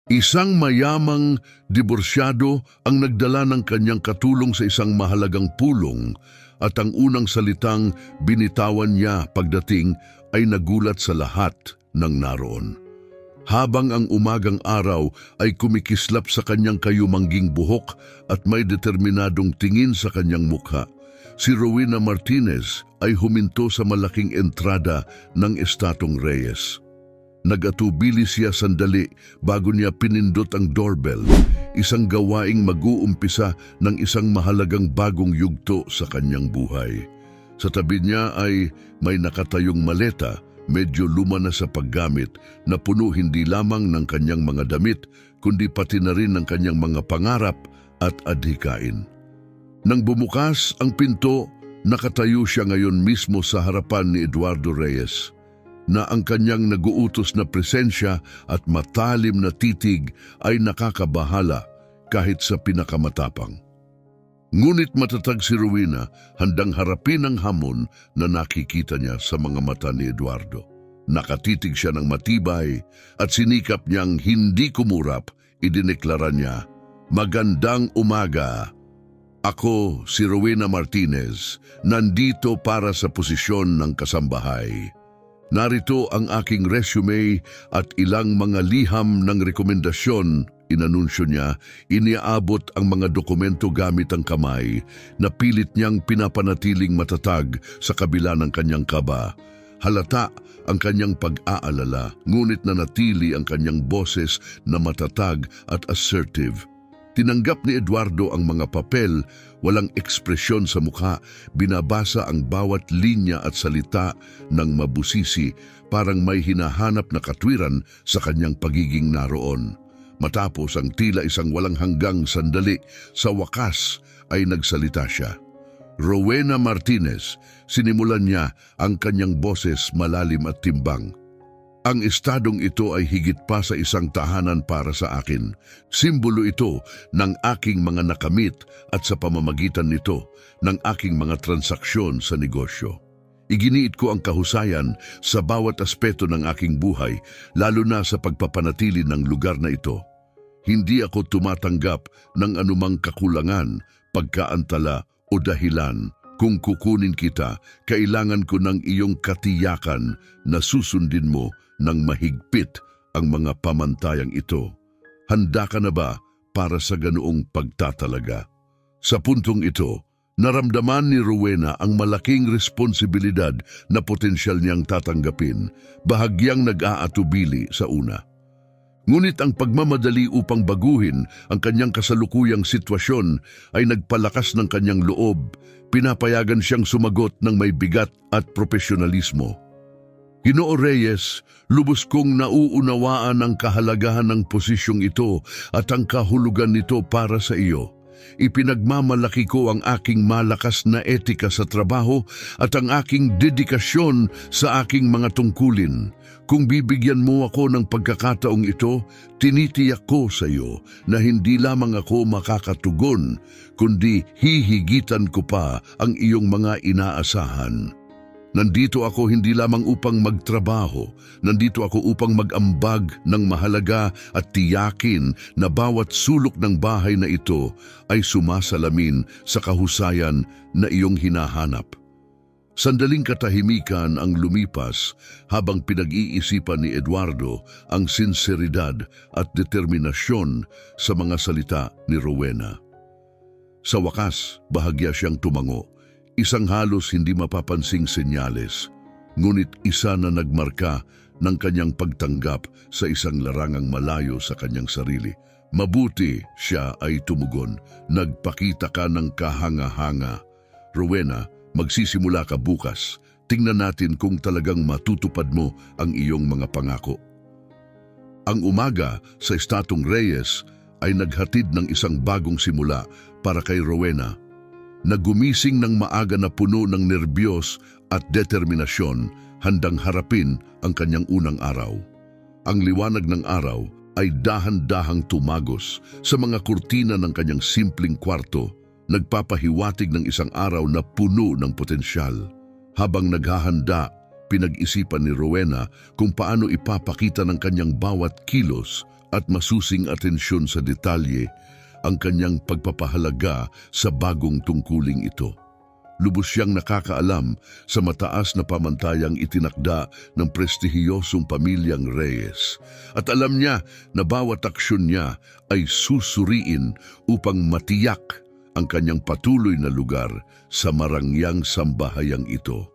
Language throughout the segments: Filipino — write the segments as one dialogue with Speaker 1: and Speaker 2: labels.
Speaker 1: Isang mayamang diborsyado ang nagdala ng kanyang katulong sa isang mahalagang pulong at ang unang salitang binitawan niya pagdating ay nagulat sa lahat ng naroon. Habang ang umagang araw ay kumikislap sa kanyang kayumangging buhok at may determinadong tingin sa kanyang mukha, si Rowena Martinez ay huminto sa malaking entrada ng Estatong Reyes. Nag-atubili siya sandali bago niya pinindot ang doorbell, isang gawaing mag-uumpisa ng isang mahalagang bagong yugto sa kanyang buhay. Sa tabi niya ay may nakatayong maleta, medyo luma na sa paggamit, na puno hindi lamang ng kanyang mga damit, kundi pati na rin ng kanyang mga pangarap at adhikain. Nang bumukas ang pinto, nakatayo siya ngayon mismo sa harapan ni Eduardo Reyes, na ang kanyang naguutos na presensya at matalim na titig ay nakakabahala kahit sa pinakamatapang. Ngunit matatag si Rowena, handang harapin ang hamon na nakikita niya sa mga mata ni Eduardo. Nakatitig siya ng matibay at sinikap niyang hindi kumurap, idineklara niya, "Magandang umaga. Ako si Rowena Martinez, nandito para sa posisyon ng kasambahay. Narito ang aking resume at ilang mga liham ng rekomendasyon," inanunsyo niya. Iniaabot ang mga dokumento gamit ang kamay na pilit niyang pinapanatiling matatag sa kabila ng kanyang kaba. Halata ang kanyang pag-aalala, ngunit nanatili ang kanyang boses na matatag at assertive. Tinanggap ni Eduardo ang mga papel, walang ekspresyon sa mukha, binabasa ang bawat linya at salita ng mabusisi, parang may hinahanap na katwiran sa kanyang pagiging naroon. Matapos ang tila isang walang hanggang sandali, sa wakas ay nagsalita siya. "Rowena Martinez," sinimulan niya, ang kanyang boses malalim at timbang. "Ang estadong ito ay higit pa sa isang tahanan para sa akin. Simbolo ito ng aking mga nakamit at sa pamamagitan nito ng aking mga transaksyon sa negosyo. Iginiit ko ang kahusayan sa bawat aspeto ng aking buhay, lalo na sa pagpapanatili ng lugar na ito. Hindi ako tumatanggap ng anumang kakulangan, pagkaantala o dahilan. Kung kukunin kita, kailangan ko ng iyong katiyakan na susundin mo ng mahigpit ang mga pamantayang ito. Handa ka na ba para sa ganoong pagtatalaga?" Sa puntong ito, naramdaman ni Rowena ang malaking responsibilidad na potensyal niyang tatanggapin, bahagyang nag-aatubili sa una. Ngunit ang pagmamadali upang baguhin ang kanyang kasalukuyang sitwasyon ay nagpalakas ng kanyang loob. Pinapayagan siyang sumagot ng may bigat at profesionalismo. "Ginoo Reyes, lubos kong nauunawaan ang kahalagahan ng posisyong ito at ang kahulugan nito para sa iyo. Ipinagmamalaki ko ang aking malakas na etika sa trabaho at ang aking dedikasyon sa aking mga tungkulin. Kung bibigyan mo ako ng pagkakataong ito, tinitiyak ko sa iyo na hindi lamang ako makakatugon, kundi hihigitan ko pa ang iyong mga inaasahan. Nandito ako hindi lamang upang magtrabaho, nandito ako upang mag-ambag ng mahalaga at tiyakin na bawat sulok ng bahay na ito ay sumasalamin sa kahusayan na iyong hinahanap." Sandaling katahimikan ang lumipas habang pinag-iisipan ni Eduardo ang sinseridad at determinasyon sa mga salita ni Rowena. Sa wakas, bahagya siyang tumango. Isang halos hindi mapapansing senyales, ngunit isa na nagmarka ng kanyang pagtanggap sa isang larangang malayo sa kanyang sarili. "Mabuti," siya ay tumugon. "Nagpakita ka ng kahanga-hanga. Rowena, magsisimula ka bukas. Tingnan natin kung talagang matutupad mo ang iyong mga pangako." Ang umaga sa Estatong Reyes ay naghatid ng isang bagong simula para kay Rowena. Nagumising ng maaga na puno ng nerbiyos at determinasyon, handang harapin ang kanyang unang araw. Ang liwanag ng araw ay dahan-dahang tumagos sa mga kurtina ng kanyang simpleng kwarto, nagpapahiwatig ng isang araw na puno ng potensyal. Habang naghahanda, pinag-isipan ni Rowena kung paano ipapakita ng kanyang bawat kilos at masusing atensyon sa detalye ang kanyang pagpapahalaga sa bagong tungkuling ito. Lubos siyang nakakaalam sa mataas na pamantayang itinakda ng prestihiyosong pamilyang Reyes at alam niya na bawat aksyon niya ay susuriin upang matiyak ang kanyang patuloy na lugar sa marangyang sambahayang ito.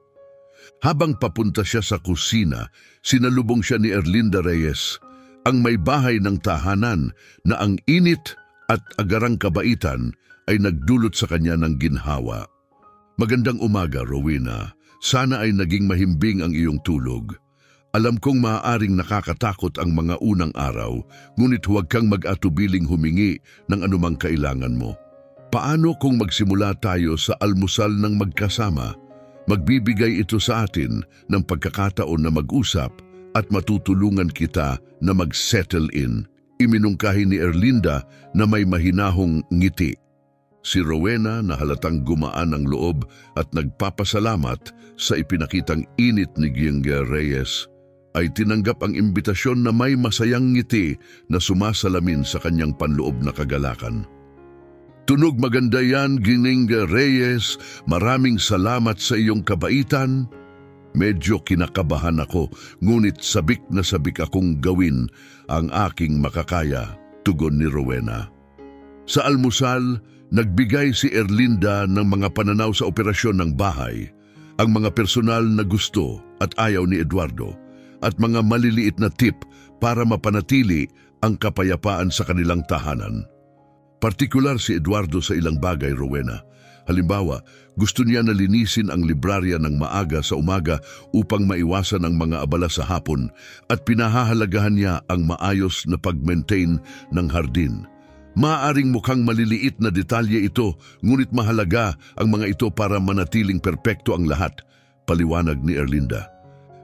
Speaker 1: Habang papunta siya sa kusina, sinalubong siya ni Erlinda Reyes, ang may bahay ng tahanan na ang init at agarang kabaitan ay nagdulot sa kanya ng ginhawa. Magandang umaga, Rowena. Sana ay naging mahimbing ang iyong tulog. Alam kong maaaring nakakatakot ang mga unang araw, ngunit huwag kang mag-atubiling humingi ng anumang kailangan mo. Paano kung magsimula tayo sa almusal ng magkasama? Magbibigay ito sa atin ng pagkakataon na mag-usap at matutulungan kita na mag-settle in. Iminungkahi ni Erlinda na may mahinahong ngiti. Si Rowena na halatang gumaan ang loob at nagpapasalamat sa ipinakitang init ni Ginger Reyes ay tinanggap ang imbitasyon na may masayang ngiti na sumasalamin sa kanyang panloob na kagalakan. Tunog maganda yan, Ginger Reyes. Maraming salamat sa iyong kabaitan. Medyo kinakabahan ako, ngunit sabik na sabik akong gawin ang aking makakaya, tugon ni Rowena. Sa almusal, nagbigay si Erlinda ng mga pananaw sa operasyon ng bahay, ang mga personal na gusto at ayaw ni Eduardo, at mga maliliit na tip para mapanatili ang kapayapaan sa kanilang tahanan. Partikular si Eduardo sa ilang bagay, Rowena. Halimbawa, gusto niya na linisin ang librarya ng maaga sa umaga upang maiwasan ang mga abala sa hapon at pinahahalagahan niya ang maayos na pag-maintain ng hardin. Maaaring mukhang maliliit na detalye ito, ngunit mahalaga ang mga ito para manatiling perpekto ang lahat, paliwanag ni Erlinda.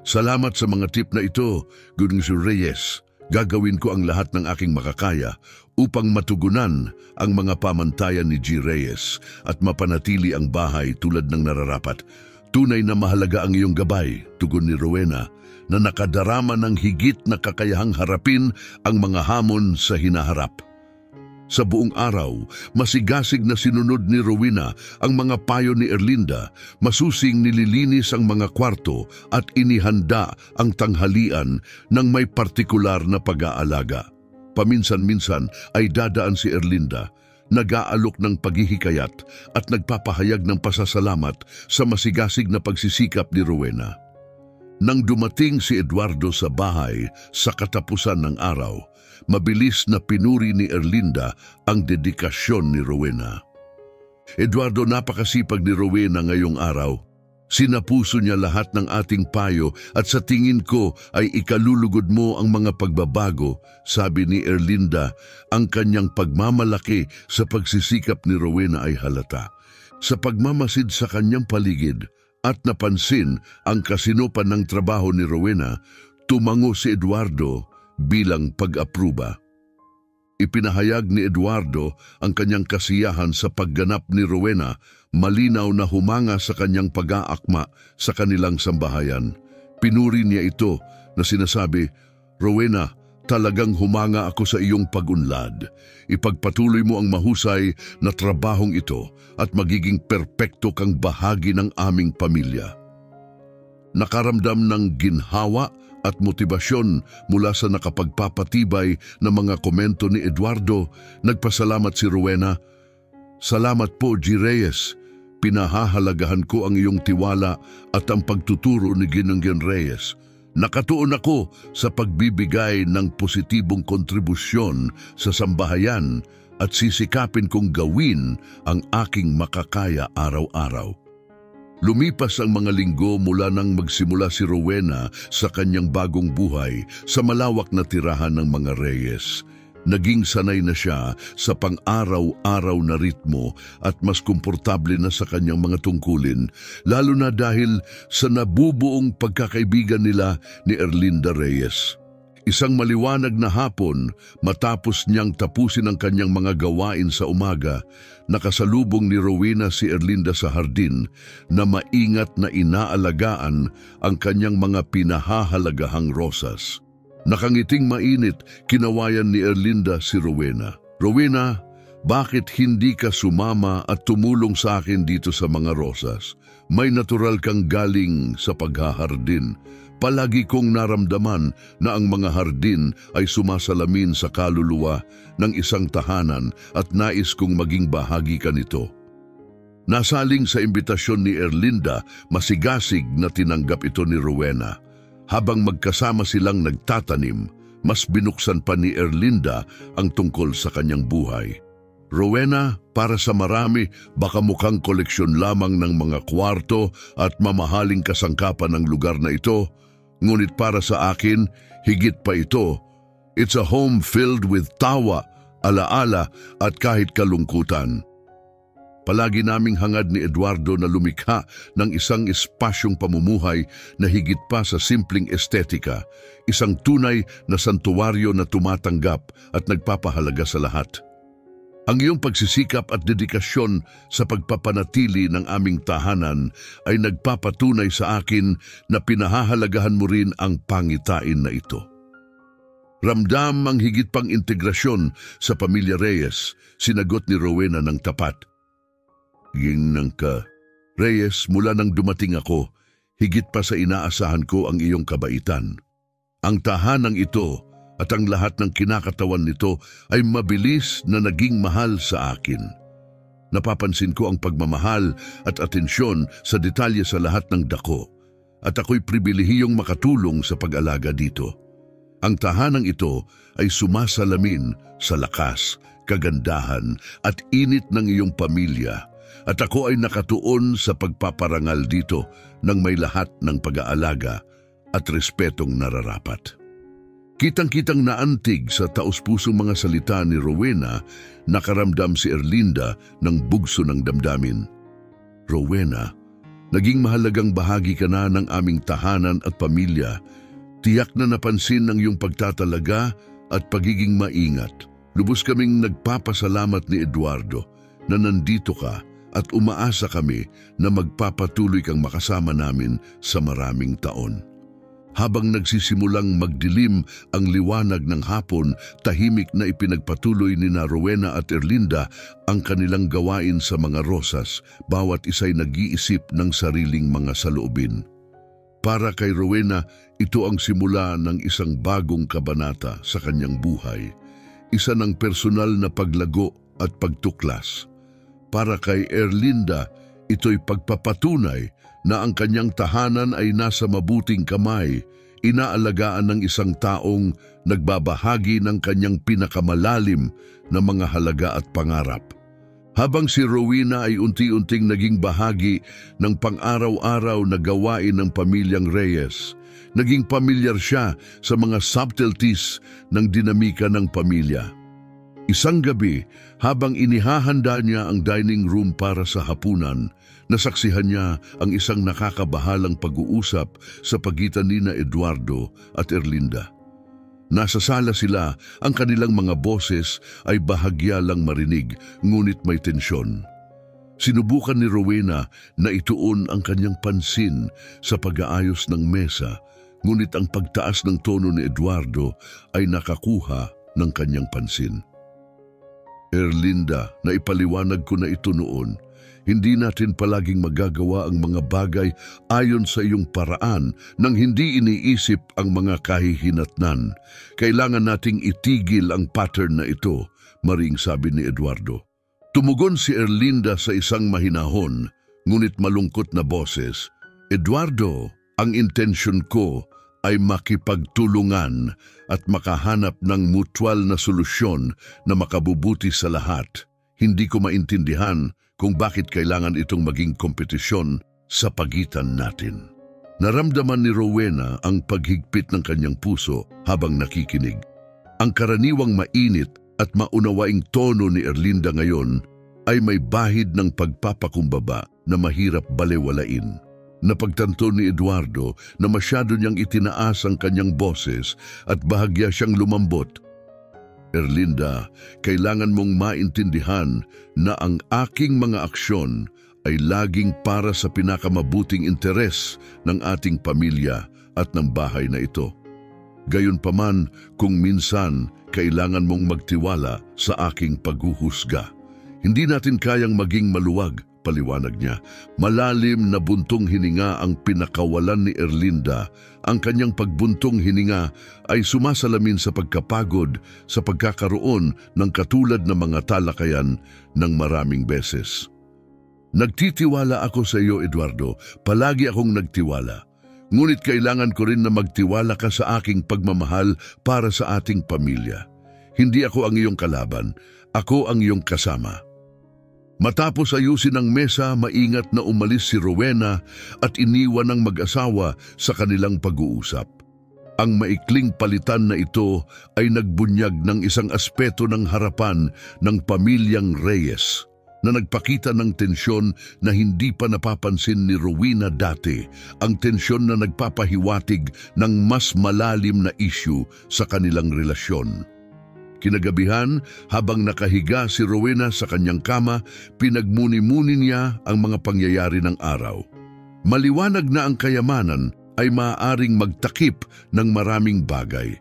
Speaker 1: Salamat sa mga tip na ito, Ginger Reyes. Gagawin ko ang lahat ng aking makakaya upang matugunan ang mga pamantayan ni G. Reyes at mapanatili ang bahay tulad ng nararapat. Tunay na mahalaga ang iyong gabay, tugon ni Rowena, na nakadarama ng higit na kakayahang harapin ang mga hamon sa hinaharap. Sa buong araw, masigasig na sinunod ni Rowena ang mga payo ni Erlinda, masusing nililinis ang mga kwarto at inihanda ang tanghalian ng may partikular na pag-aalaga. Paminsan-minsan ay dadaan si Erlinda, nag-aalok ng paghihikayat at nagpapahayag ng pasasalamat sa masigasig na pagsisikap ni Rowena. Nang dumating si Eduardo sa bahay sa katapusan ng araw, mabilis na pinuri ni Erlinda ang dedikasyon ni Rowena. Eduardo, napakasipag ni Rowena ngayong araw. Sinapuso niya lahat ng ating payo at sa tingin ko ay ikalulugod mo ang mga pagbabago, sabi ni Erlinda. Ang kanyang pagmamalaki sa pagsisikap ni Rowena ay halata. Sa pagmamasid sa kanyang paligid at napansin ang kasinupan ng trabaho ni Rowena, tumango si Eduardo bilang pag-apruba. Ipinahayag ni Eduardo ang kanyang kasiyahan sa pagganap ni Rowena, malinaw na humanga sa kanyang pag-aakma sa kanilang sambahayan. Pinuri niya ito na sinasabi, "Rowena, talagang humanga ako sa iyong pag-unlad. Ipagpatuloy mo ang mahusay na trabahong ito at magiging perpekto kang bahagi ng aming pamilya." Nakaramdam ng ginhawa at motibasyon mula sa nakapagpapatibay na mga komento ni Eduardo, nagpasalamat si Rowena. "Salamat po, G. Reyes. Pinahahalagahan ko ang iyong tiwala at ang pagtuturo ni Ginger Reyes. Nakatuon ako sa pagbibigay ng positibong kontribusyon sa sambahayan at sisikapin kong gawin ang aking makakaya araw-araw." Lumipas ang mga linggo mula nang magsimula si Rowena sa kanyang bagong buhay sa malawak na tirahan ng mga Reyes. Naging sanay na siya sa pang-araw-araw na ritmo at mas komportable na sa kanyang mga tungkulin, lalo na dahil sa nabubuong pagkakaibigan nila ni Erlinda Reyes. Isang maliwanag na hapon, matapos niyang tapusin ang kanyang mga gawain sa umaga, nakasalubong ni Rowena si Erlinda sa hardin na maingat na inaalagaan ang kanyang mga pinahahalagahang rosas. Nakangiting mainit, kinawayan ni Erlinda si Rowena. Rowena, bakit hindi ka sumama at tumulong sa akin dito sa mga rosas? May natural kang galing sa paghahardin. Palagi kong naramdaman na ang mga hardin ay sumasalamin sa kaluluwa ng isang tahanan at nais kong maging bahagi ka nito. Nasaling sa imbitasyon ni Erlinda, masigasig na tinanggap ito ni Rowena. Habang magkasama silang nagtatanim, mas binuksan pa ni Erlinda ang tungkol sa kanyang buhay. Rowena, para sa marami, baka mukhang koleksyon lamang ng mga kwarto at mamahaling kasangkapan ng lugar na ito, ngunit para sa akin, higit pa ito. It's a home filled with tawa, alaala at kahit kalungkutan. Palagi naming hangad ni Eduardo na lumikha ng isang espasyong pamumuhay na higit pa sa simpleng estetika, isang tunay na santuwaryo na tumatanggap at nagpapahalaga sa lahat. Ang iyong pagsisikap at dedikasyon sa pagpapanatili ng aming tahanan ay nagpapatunay sa akin na pinahahalagahan mo rin ang pangitain na ito. Ramdam ang higit pang integrasyon sa pamilya Reyes, sinagot ni Rowena ng tapat. Ginang ka, Reyes, mula nang dumating ako, higit pa sa inaasahan ko ang iyong kabaitan. Ang tahanang ito at ang lahat ng kinakatawan nito ay mabilis na naging mahal sa akin. Napapansin ko ang pagmamahal at atensyon sa detalye sa lahat ng dako, at ako'y pribilehiyong makatulong sa pag-alaga dito. Ang tahanang ito ay sumasalamin sa lakas, kagandahan at init ng iyong pamilya, at ako ay nakatuon sa pagpaparangal dito ng may lahat ng pag-aalaga at respetong nararapat. Kitang-kitang naantig sa taus-pusong mga salita ni Rowena, nakaramdam si Erlinda ng bugso ng damdamin. Rowena, naging mahalagang bahagi ka na ng aming tahanan at pamilya. Tiyak na napansin ang iyong pagtatalaga at pagiging maingat. Lubos kaming nagpapasalamat ni Eduardo na nandito ka at umaasa kami na magpapatuloy kang makasama namin sa maraming taon. Habang nagsisimulang magdilim ang liwanag ng hapon, tahimik na ipinagpatuloy ni Rowena at Erlinda ang kanilang gawain sa mga rosas, bawat isa'y nag-iisip ng sariling mga saloobin. Para kay Rowena, ito ang simula ng isang bagong kabanata sa kanyang buhay, isa ng personal na paglago at pagtuklas. Para kay Erlinda, ito'y pagpapatunay na ang kanyang tahanan ay nasa mabuting kamay, inaalagaan ng isang taong nagbabahagi ng kanyang pinakamalalim na mga halaga at pangarap. Habang si Rowena ay unti-unting naging bahagi ng pang-araw-araw na gawain ng pamilyang Reyes, naging pamilyar siya sa mga subtleties ng dinamika ng pamilya. Isang gabi, habang inihahanda niya ang dining room para sa hapunan, nasaksihan niya ang isang nakakabahalang pag-uusap sa pagitan ni Eduardo at Erlinda. Nasa sala sila, ang kanilang mga boses ay bahagya lang marinig, ngunit may tensyon. Sinubukan ni Rowena na ituon ang kanyang pansin sa pag-aayos ng mesa, ngunit ang pagtaas ng tono ni Eduardo ay nakakuha ng kanyang pansin. Erlinda, naipaliwanag ko na ito noon. Hindi natin palaging magagawa ang mga bagay ayon sa iyong paraan nang hindi iniisip ang mga kahihinatnan. Kailangan nating itigil ang pattern na ito, maring sabi ni Eduardo. Tumugon si Erlinda sa isang mahinahon, ngunit malungkot na boses. Eduardo, ang intensyon ko ay makipagtulungan at makahanap ng mutual na solusyon na makabubuti sa lahat. Hindi ko maintindihan kung bakit kailangan itong maging kompetisyon sa pagitan natin. Naramdaman ni Rowena ang paghigpit ng kanyang puso habang nakikinig. Ang karaniwang mainit at maunawaing tono ni Erlinda ngayon ay may bahid ng pagpapakumbaba na mahirap balewalain. Napagtanto ni Eduardo na masyado niyang itinaas ang kanyang boses at bahagya siyang lumambot. Erlinda, kailangan mong maintindihan na ang aking mga aksyon ay laging para sa pinakamabuting interes ng ating pamilya at ng bahay na ito. Gayunpaman, kung minsan kailangan mong magtiwala sa aking paghuhusga. Hindi natin kayang maging maluwag, paliwanag niya. Malalim na buntong hininga ang pinakawalan ni Erlinda. Ang kanyang pagbuntong hininga ay sumasalamin sa pagkapagod sa pagkakaroon ng katulad na mga talakayan ng maraming beses. Nagtitiwala ako sa iyo, Eduardo. Palagi akong nagtiwala. Ngunit kailangan ko rin na magtiwala ka sa aking pagmamahal para sa ating pamilya. Hindi ako ang iyong kalaban. Ako ang iyong kasama. Matapos ayusin ang mesa, maingat na umalis si Rowena at iniwan ang mag-asawa sa kanilang pag-uusap. Ang maikling palitan na ito ay nagbunyag ng isang aspeto ng harapan ng pamilyang Reyes na nagpakita ng tensyon na hindi pa napapansin ni Rowena dati, ang tensyon na nagpapahiwatig ng mas malalim na issue sa kanilang relasyon. Kinagabihan, habang nakahiga si Rowena sa kanyang kama, pinagmuni-muni niya ang mga pangyayari ng araw. Maliwanag na ang kayamanan ay maaaring magtakip ng maraming bagay.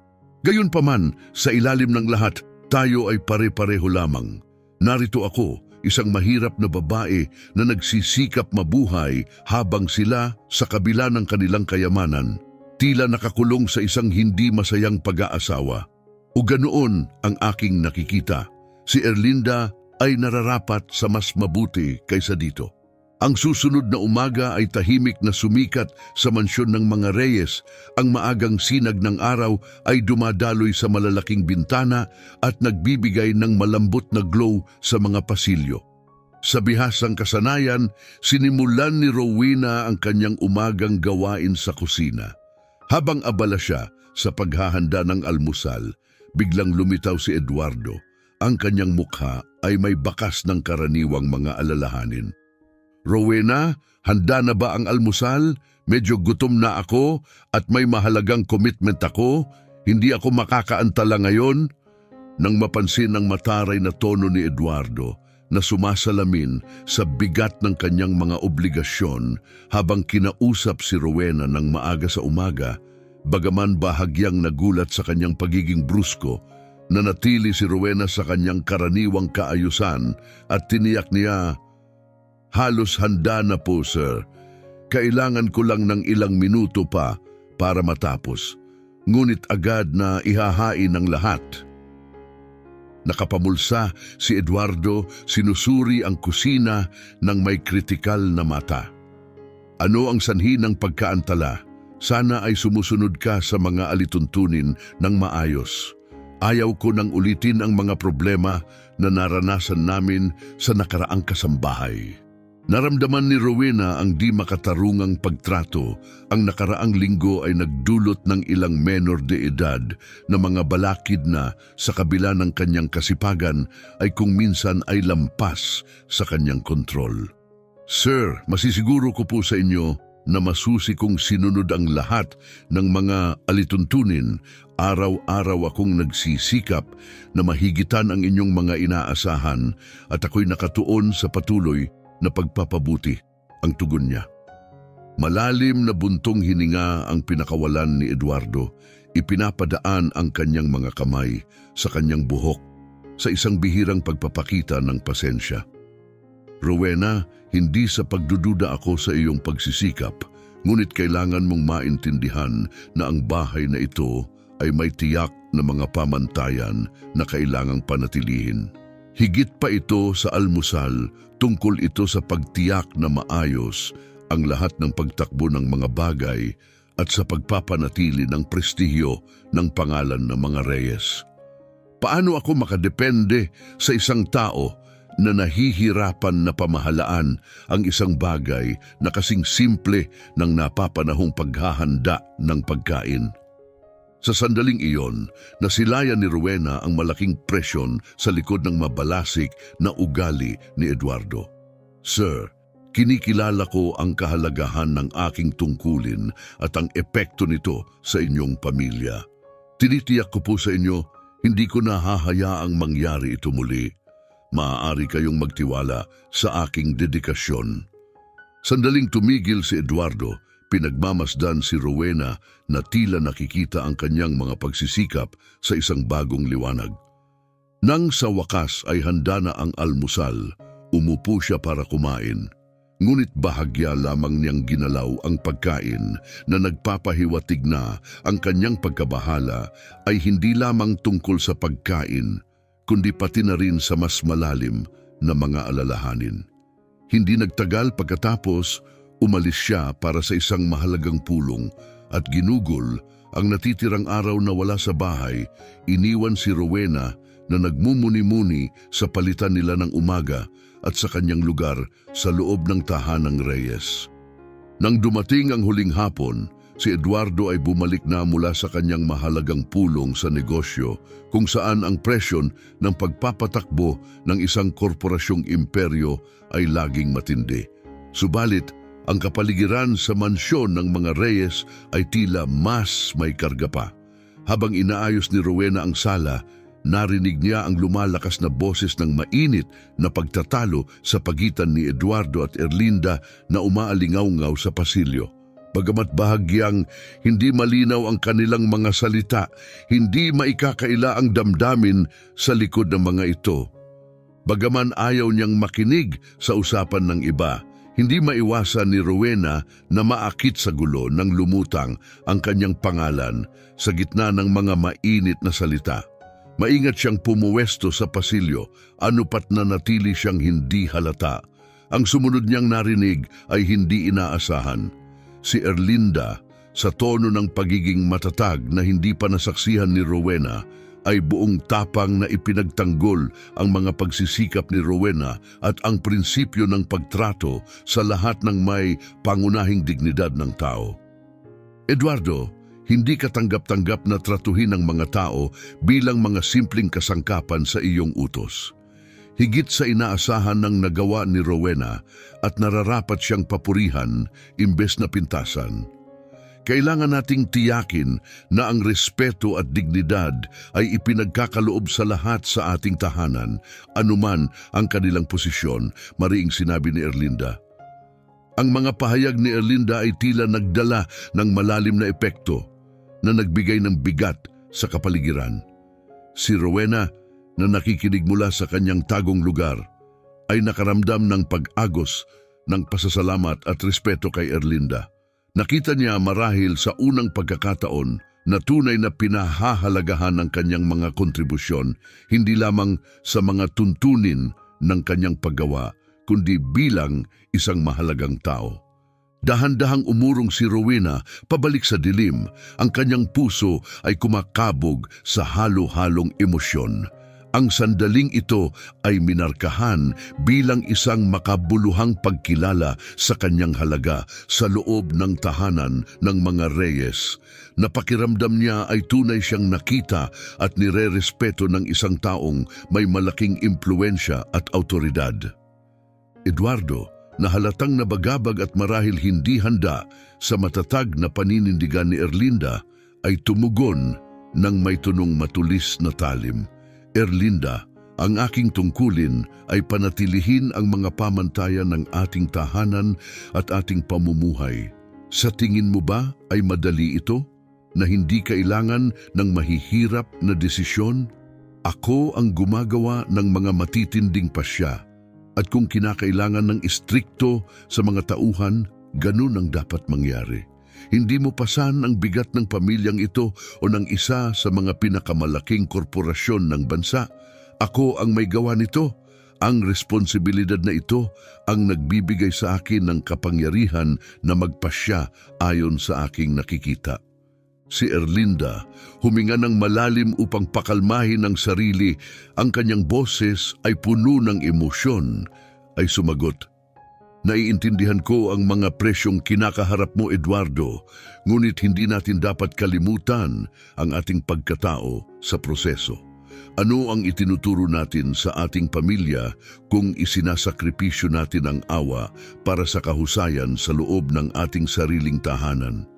Speaker 1: Gayunpaman, sa ilalim ng lahat, tayo ay pare-pareho lamang. Narito ako, isang mahirap na babae na nagsisikap mabuhay habang sila, sa kabila ng kanilang kayamanan, tila nakakulong sa isang hindi masayang pag-aasawa. O ganoon ang aking nakikita. Si Erlinda ay nararapat sa mas mabuti kaysa dito. Ang susunod na umaga ay tahimik na sumikat sa mansyon ng mga Reyes. Ang maagang sinag ng araw ay dumadaloy sa malalaking bintana at nagbibigay ng malambot na glow sa mga pasilyo. Sa bihasang kasanayan, sinimulan ni Rowena ang kanyang umagang gawain sa kusina. Habang abala siya sa paghahanda ng almusal, biglang lumitaw si Eduardo. Ang kanyang mukha ay may bakas ng karaniwang mga alalahanin. Rowena, handa na ba ang almusal? Medyo gutom na ako at may mahalagang commitment ako. Hindi ako makakaantala ngayon. Nang mapansin ang mataray na tono ni Eduardo na sumasalamin sa bigat ng kanyang mga obligasyon habang kinausap si Rowena ng maaga sa umaga, bagaman bahagyang nagulat sa kanyang pagiging brusko, nanatili si Rowena sa kanyang karaniwang kaayusan at tiniyak niya, "Halos handa na po, sir. Kailangan ko lang ng ilang minuto pa para matapos. Ngunit agad na ihahain ang lahat." Nakapamulsa si Eduardo, sinusuri ang kusina ng may kritikal na mata. "Ano ang sanhi ng pagkaantala? Sana ay sumusunod ka sa mga alituntunin ng maayos. Ayaw ko nang ulitin ang mga problema na naranasan namin sa nakaraang kasambahay." Naramdaman ni Rowena ang di makatarungang pagtrato. Ang nakaraang linggo ay nagdulot ng ilang menor de edad na mga balakid na sa kabila ng kanyang kasipagan ay kung minsan ay lampas sa kanyang kontrol. "Sir, masisiguro ko po sa inyo na masusi kong sinunod ang lahat ng mga alituntunin. Araw-araw akong nagsisikap na mahigitan ang inyong mga inaasahan at ako'y nakatuon sa patuloy na pagpapabuti," ang tugon niya. Malalim na buntong hininga ang pinakawalan ni Eduardo. Ipinapadaan ang kanyang mga kamay sa kanyang buhok sa isang bihirang pagpapakita ng pasensya. "Rowena, hindi sa pagdududa ako sa iyong pagsisikap, ngunit kailangan mong maintindihan na ang bahay na ito ay may tiyak na mga pamantayan na kailangang panatilihin. Higit pa ito sa almusal, tungkol ito sa pagtiyak na maayos ang lahat ng pagtakbo ng mga bagay at sa pagpapanatili ng prestihiyo ng pangalan ng mga Reyes. Paano ako makadepende sa isang tao na nahihirapan na pamahalaan ang isang bagay na kasing simple ng napapanahong paghahanda ng pagkain?" Sa sandaling iyon, nasilayan ni Rowena ang malaking presyon sa likod ng mabalasik na ugali ni Eduardo. "Sir, kinikilala ko ang kahalagahan ng aking tungkulin at ang epekto nito sa inyong pamilya. Tinitiyak ko po sa inyo, hindi ko nahahayaang mangyari ito muli. Maaari kayong magtiwala sa aking dedikasyon." Sandaling tumigil si Eduardo, Pinagmamasdan si Rowena na tila nakikita ang kanyang mga pagsisikap sa isang bagong liwanag. Nang sa wakas ay handa na ang almusal, umupo siya para kumain. Ngunit bahagya lamang niyang ginalaw ang pagkain na nagpapahiwatig na ang kanyang pagkabahala ay hindi lamang tungkol sa pagkain, kundi pati na rin sa mas malalim na mga alalahanin. Hindi nagtagal pagkatapos, umalis siya para sa isang mahalagang pulong at ginugol ang natitirang araw na wala sa bahay. Iniwan si Rowena na nagmumuni-muni sa palitan nila ng umaga at sa kanyang lugar sa loob ng tahanang Reyes. Nang dumating ang huling hapon, si Eduardo ay bumalik na mula sa kanyang mahalagang pulong sa negosyo kung saan ang presyon ng pagpapatakbo ng isang korporasyong imperyo ay laging matindi. Subalit, ang kapaligiran sa mansyon ng mga Reyes ay tila mas may karga pa. Habang inaayos ni Rowena ang sala, narinig niya ang lumalakas na boses ng mainit na pagtatalo sa pagitan ni Eduardo at Erlinda na umaalingaw-ngaw sa pasilyo. Bagamat bahagyang hindi malinaw ang kanilang mga salita, hindi maikakaila ang damdamin sa likod ng mga ito. Bagaman ayaw niyang makinig sa usapan ng iba, hindi maiwasan ni Rowena na maakit sa gulo nang lumutang ang kanyang pangalan sa gitna ng mga mainit na salita. Maingat siyang pumuwesto sa pasilyo, anupat na natili siyang hindi halata. Ang sumunod niyang narinig ay hindi inaasahan. Si Erlinda, sa tono ng pagiging matatag na hindi pa nasaksihan ni Rowena, ay buong tapang na ipinagtanggol ang mga pagsisikap ni Rowena at ang prinsipyo ng pagtrato sa lahat ng may pangunahing dignidad ng tao. Eduardo, hindi katanggap-tanggap na tratuhin ang mga tao bilang mga simpleng kasangkapan sa iyong utos. Higit sa inaasahan ng nagawa ni Rowena at nararapat siyang papurihan imbes na pintasan. Kailangan nating tiyakin na ang respeto at dignidad ay ipinagkakaloob sa lahat sa ating tahanan, anuman ang kanilang posisyon, mariing sinabi ni Erlinda. Ang mga pahayag ni Erlinda ay tila nagdala ng malalim na epekto na nagbigay ng bigat sa kapaligiran. Si Rowena, na nakikinig mula sa kanyang tagong lugar, ay nakaramdam ng pag-agos ng pasasalamat at respeto kay Erlinda. Nakita niya marahil sa unang pagkakataon na tunay na pinahahalagahan ng kanyang mga kontribusyon, hindi lamang sa mga tuntunin ng kanyang paggawa, kundi bilang isang mahalagang tao. Dahan-dahang umurong si Rowena pabalik sa dilim. Ang kanyang puso ay kumakabog sa halo-halong emosyon. Ang sandaling ito ay minarkahan bilang isang makabuluhang pagkilala sa kanyang halaga sa loob ng tahanan ng mga Reyes. Napakiramdam niya ay tunay siyang nakita at nirerespeto ng isang taong may malaking impluensya at autoridad. Eduardo, na halatang nabagabag at marahil hindi handa sa matatag na paninindigan ni Erlinda, ay tumugon ng may tunong matulis na talim. Erlinda, ang aking tungkulin ay panatilihin ang mga pamantayan ng ating tahanan at ating pamumuhay. Sa tingin mo ba ay madali ito na hindi kailangan ng mahihirap na desisyon? Ako ang gumagawa ng mga matitinding pasya at kung kinakailangan ng istrikto sa mga tauhan, ganun ang dapat mangyari. Hindi mo pasan ang bigat ng pamilyang ito o ng isa sa mga pinakamalaking korporasyon ng bansa. Ako ang may gawa nito. Ang responsibilidad na ito ang nagbibigay sa akin ng kapangyarihan na magpasya ayon sa aking nakikita. Si Erlinda, huminga ng malalim upang pakalmahin ang sarili. Ang kanyang boses ay puno ng emosyon, ay sumagot, "Naiintindihan ko ang mga presyong kinakaharap mo, Eduardo, ngunit hindi natin dapat kalimutan ang ating pagkatao sa proseso. Ano ang itinuturo natin sa ating pamilya kung isinasakripisyo natin ang awa para sa kahusayan sa loob ng ating sariling tahanan?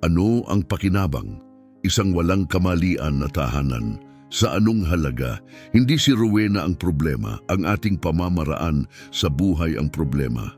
Speaker 1: Ano ang pakinabang? Isang walang kamalian na tahanan. Sa anong halaga? Hindi si Rowena ang problema, ang ating pamamaraan sa buhay ang problema.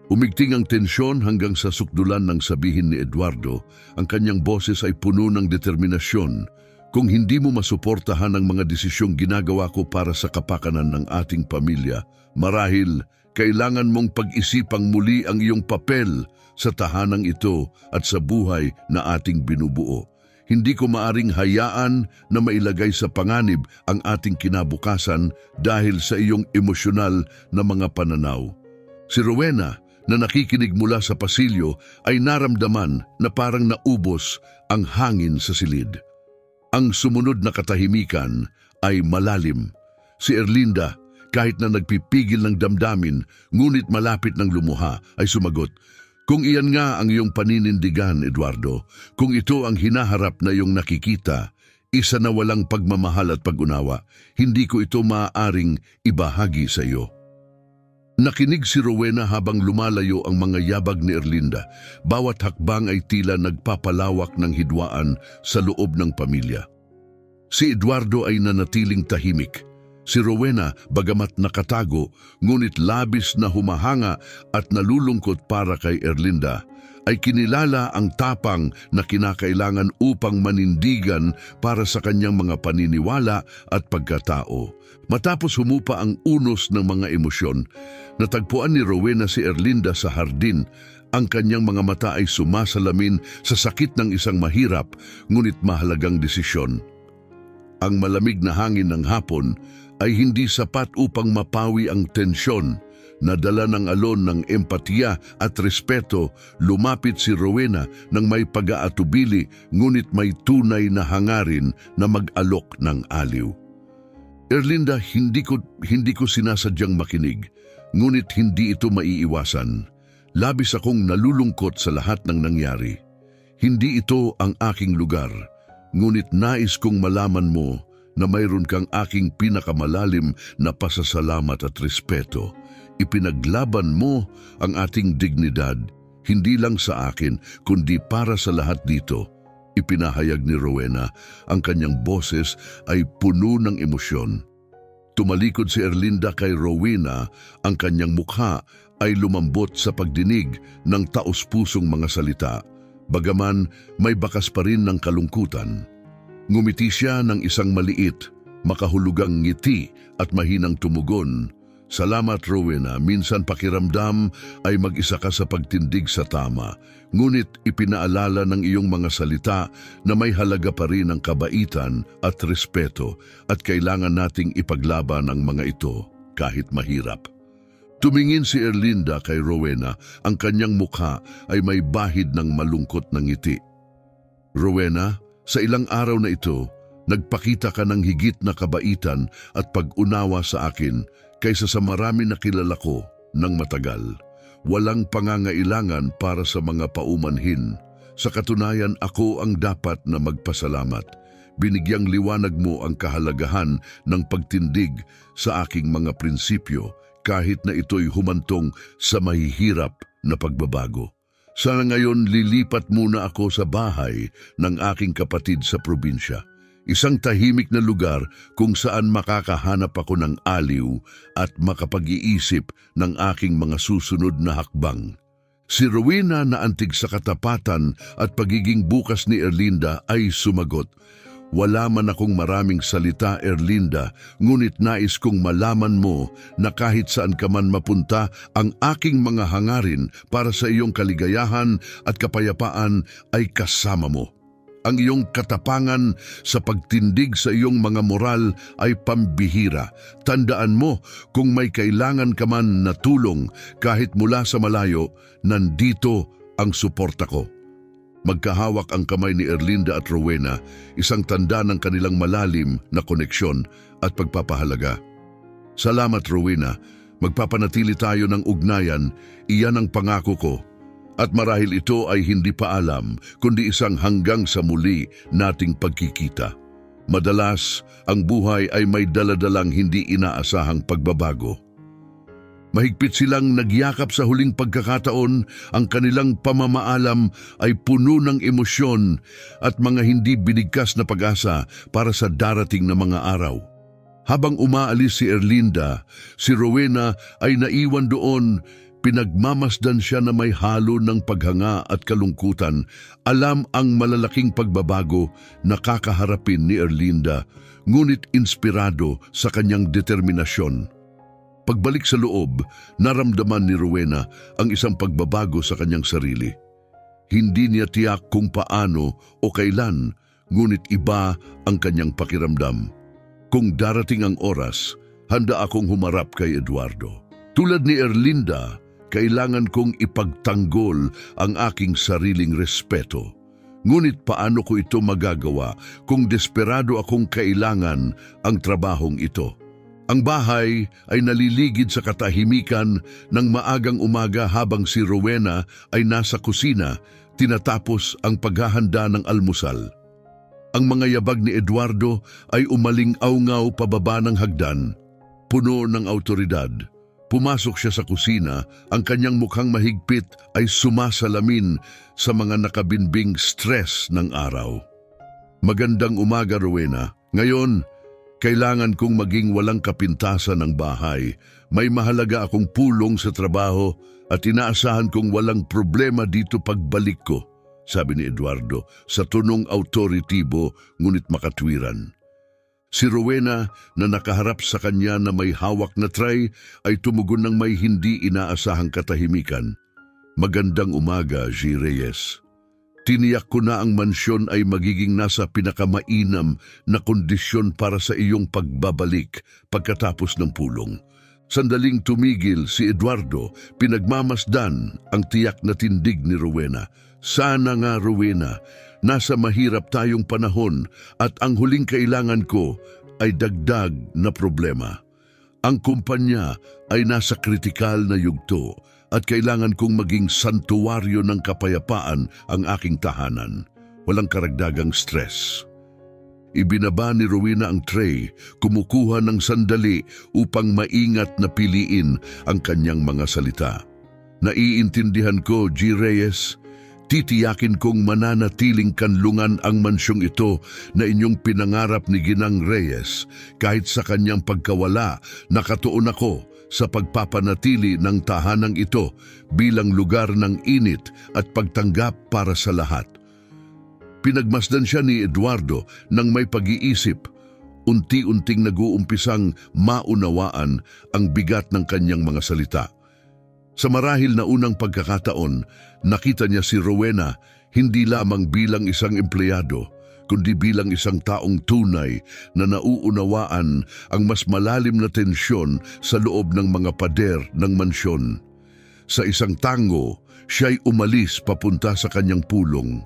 Speaker 1: Umigting ang tensyon hanggang sa sukdulan ng sabihin ni Eduardo. Ang kanyang boses ay puno ng determinasyon. Kung hindi mo masuportahan ang mga desisyong ginagawa ko para sa kapakanan ng ating pamilya, marahil kailangan mong pag-isipang muli ang iyong papel sa tahanang ito at sa buhay na ating binubuo. Hindi ko maaring hayaan na mailagay sa panganib ang ating kinabukasan dahil sa iyong emosyonal na mga pananaw. Si Rowena, na nakikinig mula sa pasilyo, ay naramdaman na parang naubos ang hangin sa silid. Ang sumunod na katahimikan ay malalim. Si Erlinda, kahit na nagpipigil ng damdamin, ngunit malapit ng lumuha, ay sumagot, "Kung iyan nga ang iyong paninindigan, Eduardo, kung ito ang hinaharap na iyong nakikita, isa na walang pagmamahal at pag-unawa, hindi ko ito maaaring ibahagi sa iyo." Nakinig si Rowena habang lumalayo ang mga yabag ni Erlinda. Bawat hakbang ay tila nagpapalawak ng hidwaan sa loob ng pamilya. Si Eduardo ay nanatiling tahimik. Si Rowena, bagamat nakatago, ngunit labis na humahanga at nalulungkot para kay Erlinda, ay kinilala ang tapang na kinakailangan upang manindigan para sa kanyang mga paniniwala at pagkatao. Matapos humupa ang unos ng mga emosyon, natagpuan ni Rowena si Erlinda sa hardin. Ang kanyang mga mata ay sumasalamin sa sakit ng isang mahirap ngunit mahalagang desisyon. Ang malamig na hangin ng hapon ay hindi sapat upang mapawi ang tensyon. Nadala ng alon ng empatiya at respeto, lumapit si Rowena ng may pag-aatubili ngunit may tunay na hangarin na mag-alok ng aliw. Erlinda, hindi ko sinasadyang makinig, ngunit hindi ito maiiwasan. Labis akong nalulungkot sa lahat ng nangyari. Hindi ito ang aking lugar, ngunit nais kong malaman mo na mayroon kang aking pinakamalalim na pasasalamat at respeto. Ipinaglaban mo ang ating dignidad, hindi lang sa akin, kundi para sa lahat dito. Ipinahayag ni Rowena, ang kanyang boses ay puno ng emosyon. Tumalikod si Erlinda kay Rowena, ang kanyang mukha ay lumambot sa pagdinig ng taos-pusong mga salita, bagaman may bakas pa rin ng kalungkutan. Ngumiti siya ng isang maliit, makahulugang ngiti at mahinang tumugon, "Salamat, Rowena, minsan pakiramdam ay mag-isa ka sa pagtindig sa tama, ngunit ipinaalala ng iyong mga salita na may halaga pa rin ang kabaitan at respeto at kailangan nating ipaglaban ang mga ito kahit mahirap." Tumingin si Erlinda kay Rowena, ang kanyang mukha ay may bahid ng malungkot na ngiti. "Rowena, sa ilang araw na ito, nagpakita ka ng higit na kabaitan at pag-unawa sa akin kaysa sa marami na kilala ko ng matagal. Walang pangangailangan para sa mga paumanhin. Sa katunayan, ako ang dapat na magpasalamat. Binigyang liwanag mo ang kahalagahan ng pagtindig sa aking mga prinsipyo kahit na ito'y humantong sa mahihirap na pagbabago. Sana ngayon lilipat muna ako sa bahay ng aking kapatid sa probinsya. Isang tahimik na lugar kung saan makakahanap ako ng aliw at makapag-iisip ng aking mga susunod na hakbang." Si Rowena na antig sa katapatan at pagiging bukas ni Erlinda ay sumagot, "Wala man akong maraming salita, Erlinda, ngunit nais kong malaman mo na kahit saan ka man mapunta, ang aking mga hangarin para sa iyong kaligayahan at kapayapaan ay kasama mo. Ang iyong katapangan sa pagtindig sa iyong mga moral ay pambihira. Tandaan mo, kung may kailangan ka man na tulong kahit mula sa malayo, nandito ang suporta ko." Magkahawak ang kamay ni Erlinda at Rowena, isang tanda ng kanilang malalim na koneksyon at pagpapahalaga. "Salamat, Rowena. Magpapanatili tayo ng ugnayan. Iyan ang pangako ko. At marahil ito ay hindi paalam, kundi isang hanggang sa muli nating pagkikita. Madalas, ang buhay ay may daladalang hindi inaasahang pagbabago." Mahigpit silang nagyakap sa huling pagkakataon, ang kanilang pamamaalam ay puno ng emosyon at mga hindi binigkas na pag-asa para sa darating na mga araw. Habang umaalis si Erlinda, si Rowena ay naiwan doon, Pinagmamasdan siya na may halo ng paghanga at kalungkutan. Alam ang malalaking pagbabago na kakaharapin ni Erlinda, ngunit inspirado sa kanyang determinasyon. Pagbalik sa loob, naramdaman ni Rowena ang isang pagbabago sa kanyang sarili. Hindi niya tiyak kung paano o kailan, ngunit iba ang kanyang pakiramdam. Kung darating ang oras, handa akong humarap kay Eduardo. Tulad ni Erlinda, kailangan kong ipagtanggol ang aking sariling respeto. Ngunit paano ko ito magagawa kung desperado akong kailangan ang trabahong ito? Ang bahay ay naliligid sa katahimikan ng maagang umaga habang si Rowena ay nasa kusina, tinatapos ang paghahanda ng almusal. Ang mga yabag ni Eduardo ay umaling-awngaw pababa ng hagdan, puno ng awtoridad. Pumasok siya sa kusina, ang kanyang mukhang mahigpit ay sumasalamin sa mga nakabinbing stress ng araw. Magandang umaga, Rowena. Ngayon, kailangan kong maging walang kapintasan ng bahay. May mahalaga akong pulong sa trabaho at inaasahan kong walang problema dito pagbalik ko, sabi ni Eduardo sa tonong autoritibo ngunit makatwiran. Si Rowena na nakaharap sa kanya na may hawak na tray ay tumugon ng may hindi inaasahang katahimikan. Magandang umaga, G. Reyes. Tiniyak ko na ang mansyon ay magiging nasa pinakamainam na kondisyon para sa iyong pagbabalik pagkatapos ng pulong. Sandaling tumigil si Eduardo, pinagmamasdan ang tiyak na tindig ni Rowena. Sana nga, Rowena, nasa mahirap tayong panahon at ang huling kailangan ko ay dagdag na problema. Ang kumpanya ay nasa kritikal na yugto at kailangan kong maging santuwaryo ng kapayapaan ang aking tahanan. Walang karagdagang stress. Ibinaba ni Rowena ang tray, kumukuha ng sandali upang maingat na piliin ang kanyang mga salita. Naiintindihan ko, G. Reyes. Titiyakin kong mananatiling kanlungan ang mansyong ito na inyong pinangarap ni Ginang Reyes. Kahit sa kanyang pagkawala, nakatuon ako sa pagpapanatili ng tahanang ito bilang lugar ng init at pagtanggap para sa lahat. Pinagmasdan siya ni Eduardo ng may pag-iisip. Unti-unting nag-uumpisang maunawaan ang bigat ng kanyang mga salita. Sa marahil na unang pagkakataon, nakita niya si Rowena hindi lamang bilang isang empleyado, kundi bilang isang taong tunay na nauunawaan ang mas malalim na tensyon sa loob ng mga pader ng mansyon. Sa isang tango, siya'y umalis papunta sa kanyang pulong.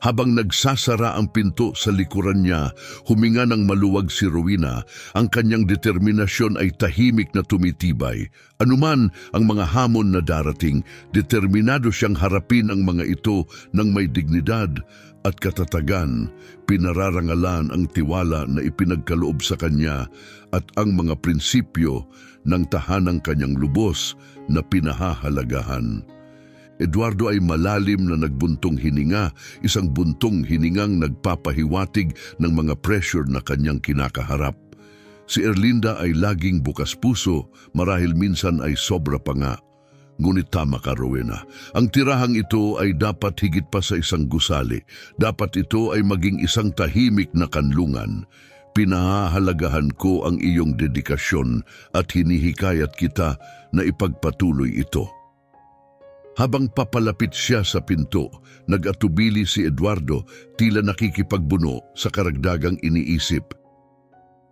Speaker 1: Habang nagsasara ang pinto sa likuran niya, huminga ng maluwag si Rowena. Ang kanyang determinasyon ay tahimik na tumitibay. Anuman ang mga hamon na darating, determinado siyang harapin ang mga ito ng may dignidad at katatagan. Pinararangalan ang tiwala na ipinagkaloob sa kanya at ang mga prinsipyo ng tahanang kanyang lubos na pinahahalagahan. Eduardo ay malalim na nagbuntong hininga, isang buntong hiningang nagpapahiwatig ng mga pressure na kanyang kinakaharap. Si Erlinda ay laging bukas puso, marahil minsan ay sobra pa nga. Ngunit tama ka, Rowena. Ang tirahang ito ay dapat higit pa sa isang gusali. Dapat ito ay maging isang tahimik na kanlungan. Pinahahalagahan ko ang iyong dedikasyon at hinihikayat kita na ipagpatuloy ito. Habang papalapit siya sa pinto, nag-atubili si Eduardo, tila nakikipagbuno sa karagdagang iniisip.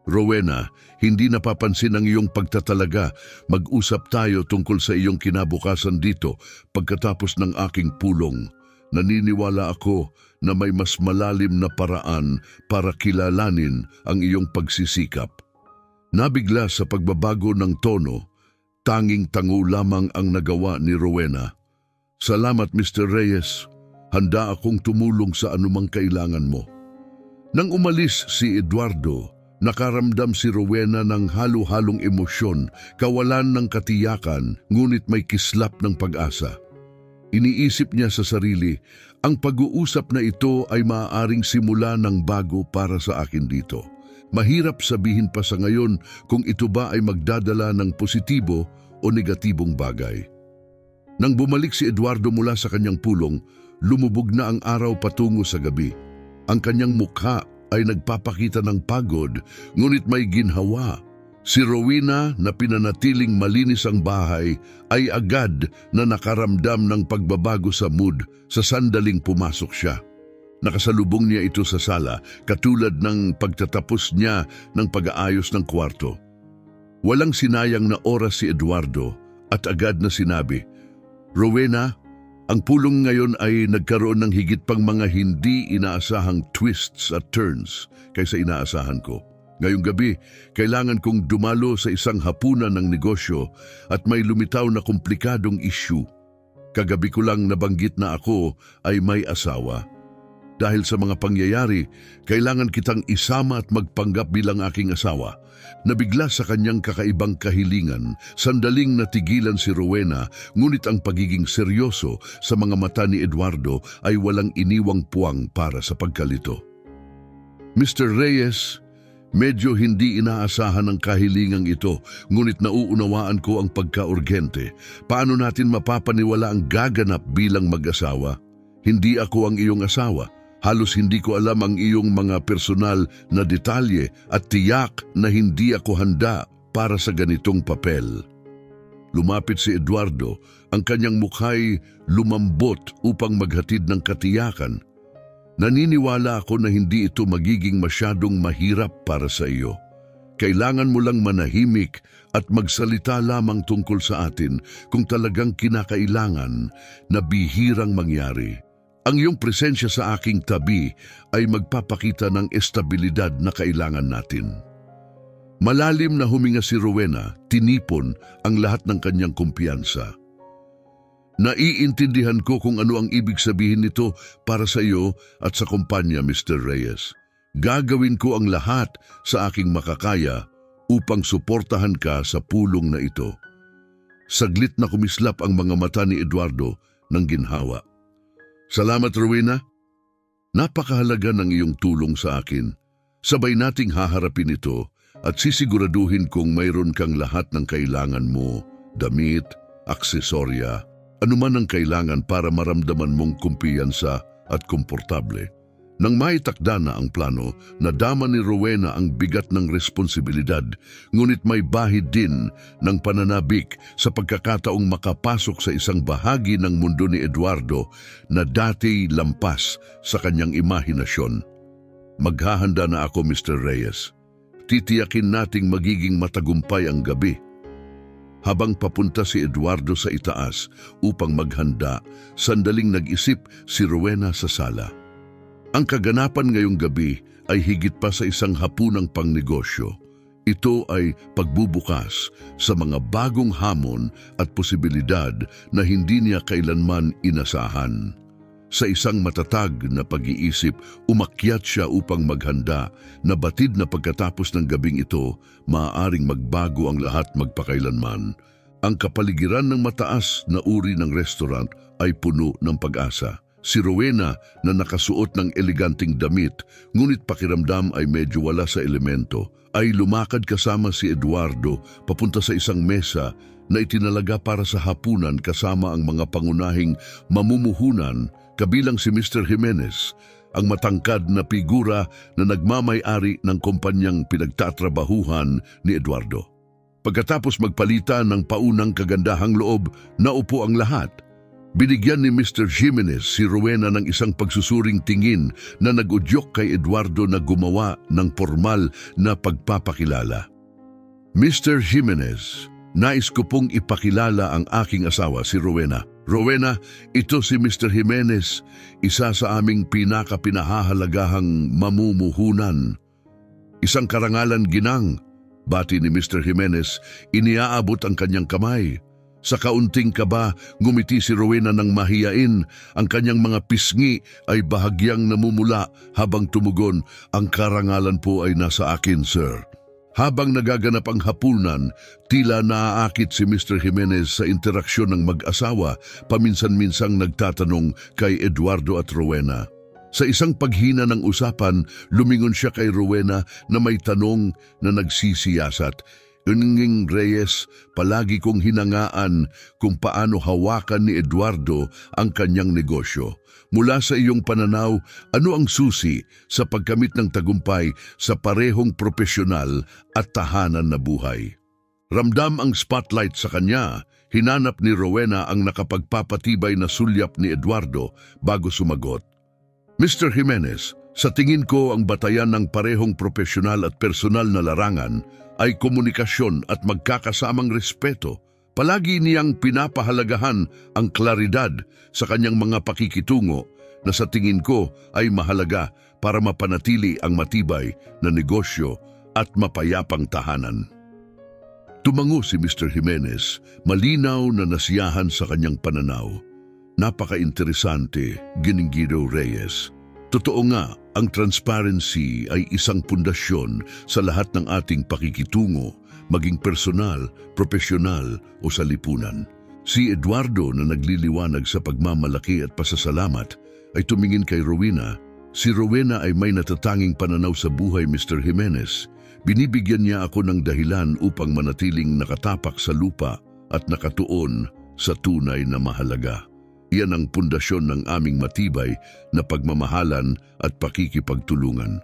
Speaker 1: Rowena, hindi napapansin ang iyong pagtatalaga. Mag-usap tayo tungkol sa iyong kinabukasan dito pagkatapos ng aking pulong. Naniniwala ako na may mas malalim na paraan para kilalanin ang iyong pagsisikap. Nabigla sa pagbabago ng tono, tanging tango lamang ang nagawa ni Rowena. Salamat, Mr. Reyes. Handa akong tumulong sa anumang kailangan mo. Nang umalis si Eduardo, nakaramdam si Rowena ng halo-halong emosyon, kawalan ng katiyakan, ngunit may kislap ng pag-asa. Iniisip niya sa sarili, ang pag-uusap na ito ay maaaring simula ng bago para sa akin dito. Mahirap sabihin pa sa ngayon kung ito ba ay magdadala ng positibo o negatibong bagay. Nang bumalik si Eduardo mula sa kanyang pulong, lumubog na ang araw patungo sa gabi. Ang kanyang mukha ay nagpapakita ng pagod, ngunit may ginhawa. Si Rowena na pinanatiling malinis ang bahay ay agad na nakaramdam ng pagbabago sa mood sa sandaling pumasok siya. Nakasalubong niya ito sa sala, katulad ng pagtatapos niya ng pag-aayos ng kwarto. Walang sinayang na oras si Eduardo at agad na sinabi, "Rowena, ang pulong ngayon ay nagkaroon ng higit pang mga hindi inaasahang twists at turns kaysa inaasahan ko. Ngayong gabi, kailangan kong dumalo sa isang hapunan ng negosyo at may lumitaw na komplikadong issue. Kagabi ko lang nabanggit na ako ay may asawa. Dahil sa mga pangyayari, kailangan kitang isama at magpanggap bilang aking asawa." Nabigla sa kanyang kakaibang kahilingan, sandaling natigilan si Rowena, ngunit ang pagiging seryoso sa mga mata ni Eduardo ay walang iniwang puwang para sa pagkalito. "Mr. Reyes, medyo hindi inaasahan ang kahilingang ito, ngunit nauunawaan ko ang pagka-urgente. Paano natin mapapaniwala ang gaganap bilang mag-asawa? Hindi ako ang iyong asawa. Halos hindi ko alam ang iyong mga personal na detalye at tiyak na hindi ako handa para sa ganitong papel." Lumapit si Eduardo, ang kanyang mukha'y lumambot upang maghatid ng katiyakan. "Naniniwala ako na hindi ito magiging masyadong mahirap para sa iyo. Kailangan mo lang manahimik at magsalita lamang tungkol sa atin kung talagang kinakailangan na bihirang mangyari. Ang iyong presensya sa aking tabi ay magpapakita ng estabilidad na kailangan natin." Malalim na huminga si Rowena, tinipon ang lahat ng kanyang kumpiyansa. "Naiintindihan ko kung ano ang ibig sabihin nito para sa iyo at sa kumpanya, Mr. Reyes. Gagawin ko ang lahat sa aking makakaya upang suportahan ka sa pulong na ito." Saglit na kumislap ang mga mata ni Eduardo ng ginhawa. "Salamat, Rowena. Napakahalaga ng iyong tulong sa akin. Sabay nating haharapin ito at sisiguraduhin kung mayroon kang lahat ng kailangan mo, damit, aksesorya, anuman ang kailangan para maramdaman mong kumpiyansa at komportable." Nang maitakda na ang plano, nadama ni Rowena ang bigat ng responsibilidad, ngunit may bahid din ng pananabik sa pagkakataong makapasok sa isang bahagi ng mundo ni Eduardo na dati lampas sa kanyang imahinasyon. "Maghahanda na ako, Mr. Reyes. Titiyakin nating magiging matagumpay ang gabi." Habang papunta si Eduardo sa itaas upang maghanda, sandaling nag-isip si Rowena sa sala. Ang kaganapan ngayong gabi ay higit pa sa isang hapunang pangnegosyo. Ito ay pagbubukas sa mga bagong hamon at posibilidad na hindi niya kailanman inasahan. Sa isang matatag na pag-iisip, umakyat siya upang maghanda, na batid na pagkatapos ng gabing ito, maaaring magbago ang lahat magpakailanman. Ang kapaligiran ng mataas na uri ng restaurant ay puno ng pag-asa. Si Rowena na nakasuot ng eleganting damit, ngunit pakiramdam ay medyo wala sa elemento, ay lumakad kasama si Eduardo papunta sa isang mesa na itinalaga para sa hapunan kasama ang mga pangunahing mamumuhunan, kabilang si Mr. Jimenez, ang matangkad na figura na nagmamay-ari ng kumpanyang pinagtatrabahuhan ni Eduardo. Pagkatapos magpalitan ng paunang kagandahang loob, naupo ang lahat. Binigyan ni Mr. Jimenez si Rowena ng isang pagsusuring tingin na nag-udyok kay Eduardo na gumawa ng formal na pagpapakilala. "Mr. Jimenez, nais ko pong ipakilala ang aking asawa, si Rowena. Rowena, ito si Mr. Jimenez, isa sa aming pinaka-pinahahalagahang mamumuhunan." "Isang karangalan, ginang," bati ni Mr. Jimenez, iniaabot ang kanyang kamay. Sa kaunting kaba, ngumiti si Rowena ng mahiyain. Ang kanyang mga pisngi ay bahagyang namumula habang tumugon, "Ang karangalan po ay nasa akin, sir." Habang nagaganap ang hapunan, tila naaakit si Mr. Jimenez sa interaksyon ng mag-asawa, paminsan-minsang nagtatanong kay Eduardo at Rowena. Sa isang paghina ng usapan, lumingon siya kay Rowena na may tanong na nagsisiyasat, Uninging Reyes, palagi kong hinangaan kung paano hawakan ni Eduardo ang kanyang negosyo. Mula sa iyong pananaw, ano ang susi sa pagkamit ng tagumpay sa parehong profesional at tahanan na buhay? Ramdam ang spotlight sa kanya. Hinanap ni Rowena ang nakapagpapatibay na sulyap ni Eduardo bago sumagot. Mr. Jimenez, sa tingin ko ang batayan ng parehong profesional at personal na larangan ay komunikasyon at magkakasamang respeto. Palagi niyang pinapahalagahan ang klaridad sa kanyang mga pakikitungo na sa tingin ko ay mahalaga para mapanatili ang matibay na negosyo at mapayapang tahanan. Tumango si Mr. Jimenez, malinaw na nasiyahan sa kanyang pananaw. Napaka-interesante, Giningiro Reyes. Totoo nga, ang transparency ay isang pundasyon sa lahat ng ating pakikitungo, maging personal, profesional o sa lipunan. Si Eduardo na nagliliwanag sa pagmamalaki at pasasalamat ay tumingin kay Rowena. Si Rowena ay may natatanging pananaw sa buhay, Mr. Jimenez. Binibigyan niya ako ng dahilan upang manatiling nakatapak sa lupa at nakatuon sa tunay na mahalaga. Iyan ang pundasyon ng aming matibay na pagmamahalan at pakikipagtulungan.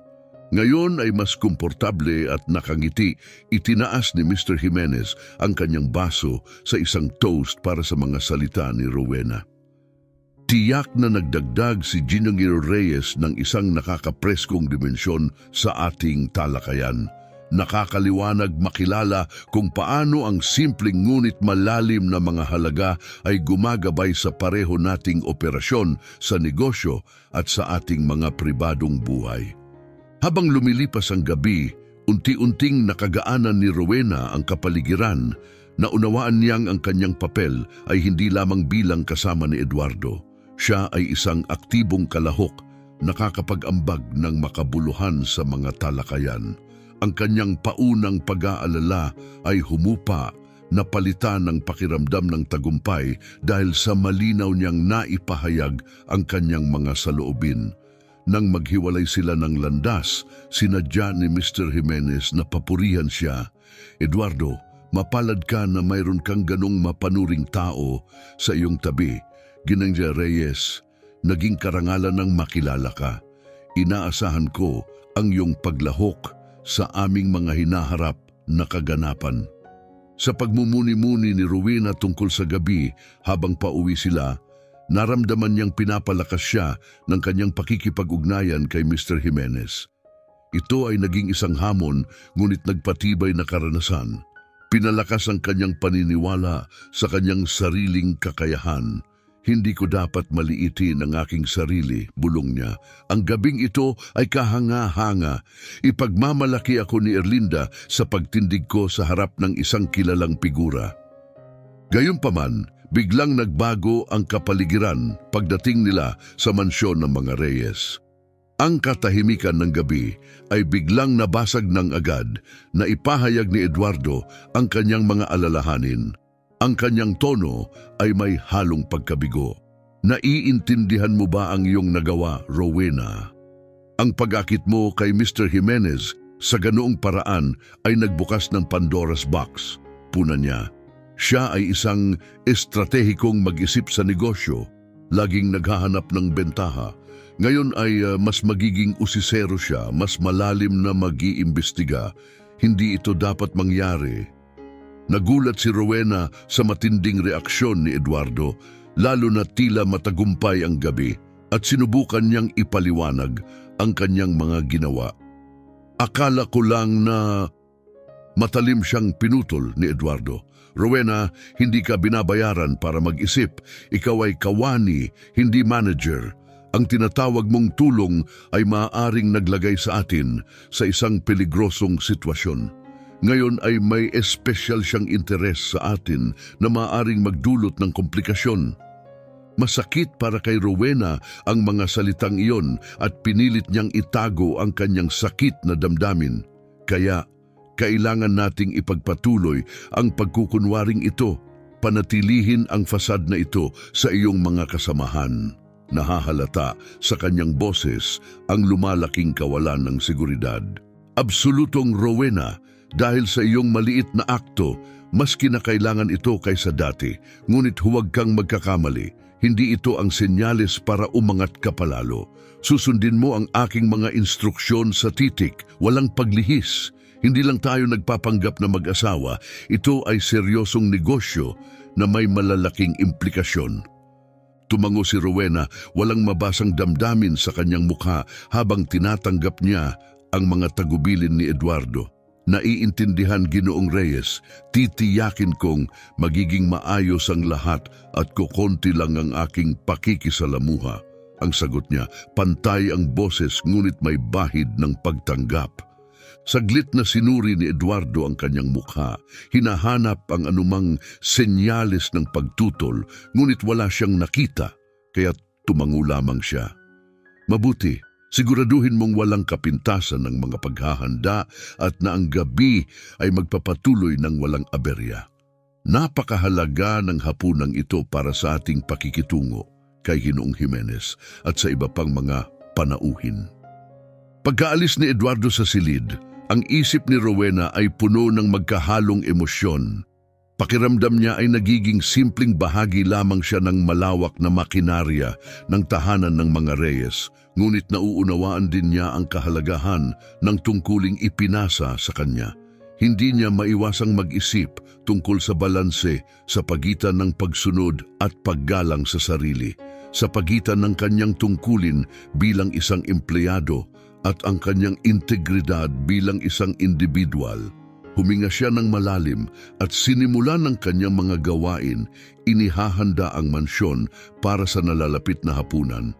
Speaker 1: Ngayon ay mas komportable at nakangiti, itinaas ni Mr. Jimenez ang kanyang baso sa isang toast para sa mga salita ni Rowena. Tiyak na nagdagdag si Giningiro Reyes ng isang nakakapreskong dimensyon sa ating talakayan. Nakakaliwanag makilala kung paano ang simpleng ngunit malalim na mga halaga ay gumagabay sa pareho nating operasyon sa negosyo at sa ating mga pribadong buhay. Habang lumilipas ang gabi, unti-unting nakagaanan ni Rowena ang kapaligiran. Naunawaan niyang ang kanyang papel ay hindi lamang bilang kasama ni Eduardo. Siya ay isang aktibong kalahok, nakakapag-ambag ng makabuluhan sa mga talakayan. Ang kanyang paunang pag-aalala ay humupa, napalitan ng pakiramdam ng tagumpay dahil sa malinaw niyang naipahayag ang kanyang mga saloobin. Nang maghiwalay sila ng landas, sinadya ni Mr. Jimenez na papurihan siya. Eduardo, mapalad ka na mayroon kang ganong mapanuring tao sa iyong tabi. Giningiro Reyes, naging karangalan ng makilala ka. Inaasahan ko ang iyong paglahok sa aming mga hinaharap na kaganapan. Sa pagmumuni-muni ni Rowena tungkol sa gabi habang pauwi sila, naramdaman niyang pinapalakas siya ng kanyang pakikipag-ugnayan kay Mr. Jimenez. Ito ay naging isang hamon ngunit nagpatibay na karanasan. Pinalakas ang kanyang paniniwala sa kanyang sariling kakayahan. Hindi ko dapat maliitin ang aking sarili, bulong niya. Ang gabing ito ay kahanga-hanga. Ipagmamalaki ako ni Erlinda sa pagtindig ko sa harap ng isang kilalang figura. Gayunpaman, biglang nagbago ang kapaligiran pagdating nila sa mansyon ng mga Reyes. Ang katahimikan ng gabi ay biglang nabasag ng agad na ipahayag ni Eduardo ang kanyang mga alalahanin. Ang kanyang tono ay may halong pagkabigo. Naiintindihan mo ba ang iyong nagawa, Rowena? Ang pag-akit mo kay Mr. Jimenez sa ganoong paraan ay nagbukas ng Pandora's box. Puna niya, siya ay isang estratehikong mag-isip sa negosyo, laging naghahanap ng bentaha. Ngayon ay mas magiging usisero siya, mas malalim na mag-iimbestiga. Hindi ito dapat mangyari. Nagulat si Rowena sa matinding reaksyon ni Eduardo, lalo na tila matagumpay ang gabi at sinubukan niyang ipaliwanag ang kanyang mga ginawa. Akala ko lang na matalim siyang pinutol ni Eduardo. Rowena, hindi ka binabayaran para mag-isip. Ikaw ay kawani, hindi manager. Ang tinatawag mong tulong ay maaaring naglagay sa atin sa isang peligrosong sitwasyon. Ngayon ay may espesyal siyang interes sa atin na maaaring magdulot ng komplikasyon. Masakit para kay Rowena ang mga salitang iyon at pinilit niyang itago ang kanyang sakit na damdamin. Kaya, kailangan nating ipagpatuloy ang pagkukunwaring ito, panatilihin ang fasad na ito sa iyong mga kasamahan. Nahahalata sa kanyang boses ang lumalaking kawalan ng seguridad. Absolutong Rowena, Dahil sa iyong maliit na akto, mas kinakailangan ito kaysa dati. Ngunit huwag kang magkakamali. Hindi ito ang senyales para umangat ka palalo. Susundin mo ang aking mga instruksyon sa titik, walang paglihis. Hindi lang tayo nagpapanggap na mag-asawa, ito ay seryosong negosyo na may malalaking implikasyon. Tumango si Rowena, walang mabasang damdamin sa kanyang mukha habang tinatanggap niya ang mga tagubilin ni Eduardo. Naiintindihan, Ginoong Reyes, titiyakin kong magiging maayos ang lahat at kukonti lang ang aking pakikisalamuha. Ang sagot niya, pantay ang boses ngunit may bahid ng pagtanggap. Saglit na sinuri ni Eduardo ang kanyang mukha. Hinahanap ang anumang senyales ng pagtutol, ngunit wala siyang nakita, kaya tumango lamang siya. Mabuti, siguraduhin mong walang kapintasan ng mga paghahanda at na ang gabi ay magpapatuloy ng walang aberya. Napakahalaga ng hapunang ito para sa ating pakikitungo kay Ginoong Jimenez at sa iba pang mga panauhin. Pagkaalis ni Eduardo sa silid, ang isip ni Rowena ay puno ng magkahalong emosyon. Pakiramdam niya ay nagiging simpleng bahagi lamang siya ng malawak na makinarya ng tahanan ng mga Reyes, ngunit nauunawaan din niya ang kahalagahan ng tungkuling ipinasa sa kanya. Hindi niya maiwasang mag-isip tungkol sa balanse sa pagitan ng pagsunod at paggalang sa sarili, sa pagitan ng kanyang tungkulin bilang isang empleyado at ang kanyang integridad bilang isang individual. Huminga siya ng malalim at sinimulan ng kanyang mga gawain. Inihahanda ang mansyon para sa nalalapit na hapunan.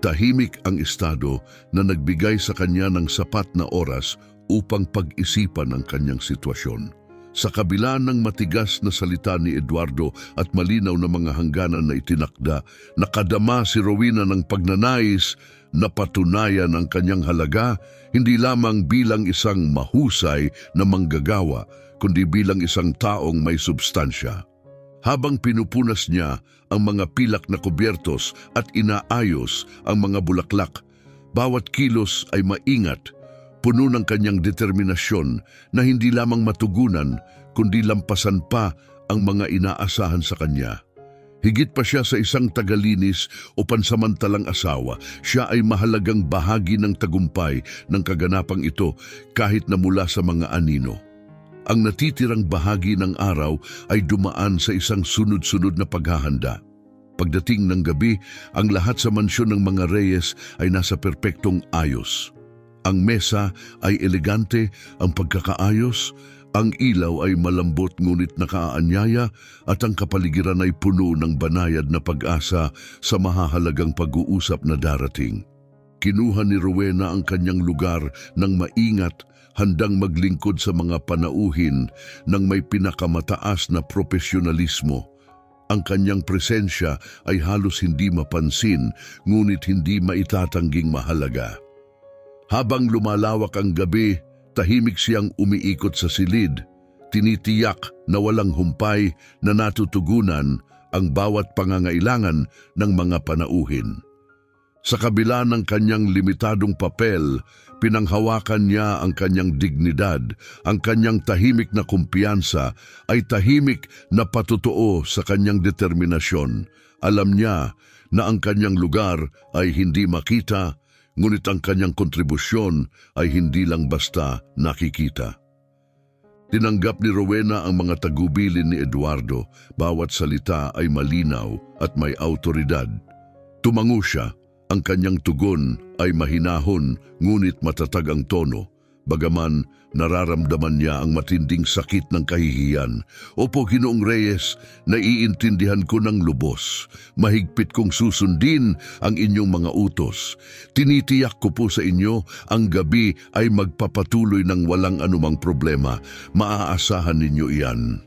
Speaker 1: Tahimik ang estado na nagbigay sa kanya ng sapat na oras upang pag-isipan ang kanyang sitwasyon. Sa kabila ng matigas na salita ni Eduardo at malinaw na mga hangganan na itinakda, nakadama si Rowena ng pagnanais na patunayan ang kanyang halaga, hindi lamang bilang isang mahusay na manggagawa, kundi bilang isang taong may substansya. Habang pinupunas niya ang mga pilak na kubyertos at inaayos ang mga bulaklak, bawat kilos ay maingat, puno ng kanyang determinasyon na hindi lamang matugunan, kundi lampasan pa ang mga inaasahan sa kanya. Higit pa siya sa isang tagalinis o pansamantalang asawa, siya ay mahalagang bahagi ng tagumpay ng kaganapang ito kahit na mula sa mga anino. Ang natitirang bahagi ng araw ay dumaan sa isang sunod-sunod na paghahanda. Pagdating ng gabi, ang lahat sa mansyon ng mga Reyes ay nasa perpektong ayos. Ang mesa ay elegante, ang pagkakaayos, ang ilaw ay malambot ngunit nakaanyaya at ang kapaligiran ay puno ng banayad na pag-asa sa mahahalagang pag-uusap na darating. Kinuha ni Rowena ang kanyang lugar ng maingat, handang maglingkod sa mga panauhin ng may pinakamataas na profesionalismo. Ang kanyang presensya ay halos hindi mapansin, ngunit hindi maitatangging mahalaga. Habang lumalawak ang gabi, tahimik siyang umiikot sa silid, tinitiyak na walang humpay na natutugunan ang bawat pangangailangan ng mga panauhin. Sa kabila ng kanyang limitadong papel, pinanghawakan niya ang kanyang dignidad, ang kanyang tahimik na kumpiyansa ay tahimik na patutuo sa kanyang determinasyon. Alam niya na ang kanyang lugar ay hindi makita, ngunit ang kanyang kontribusyon ay hindi lang basta nakikita. Tinanggap ni Rowena ang mga tagubilin ni Eduardo, bawat salita ay malinaw at may awtoridad. Tumango siya, ang kanyang tugon ay mahinahon ngunit matatag ang tono, bagaman nararamdaman niya ang matinding sakit ng kahihiyan. Opo, Ginoong Reyes, naiintindihan ko ng lubos. Mahigpit kong susundin ang inyong mga utos. Tinitiyak ko po sa inyo, ang gabi ay magpapatuloy ng walang anumang problema. Maaasahan ninyo iyan.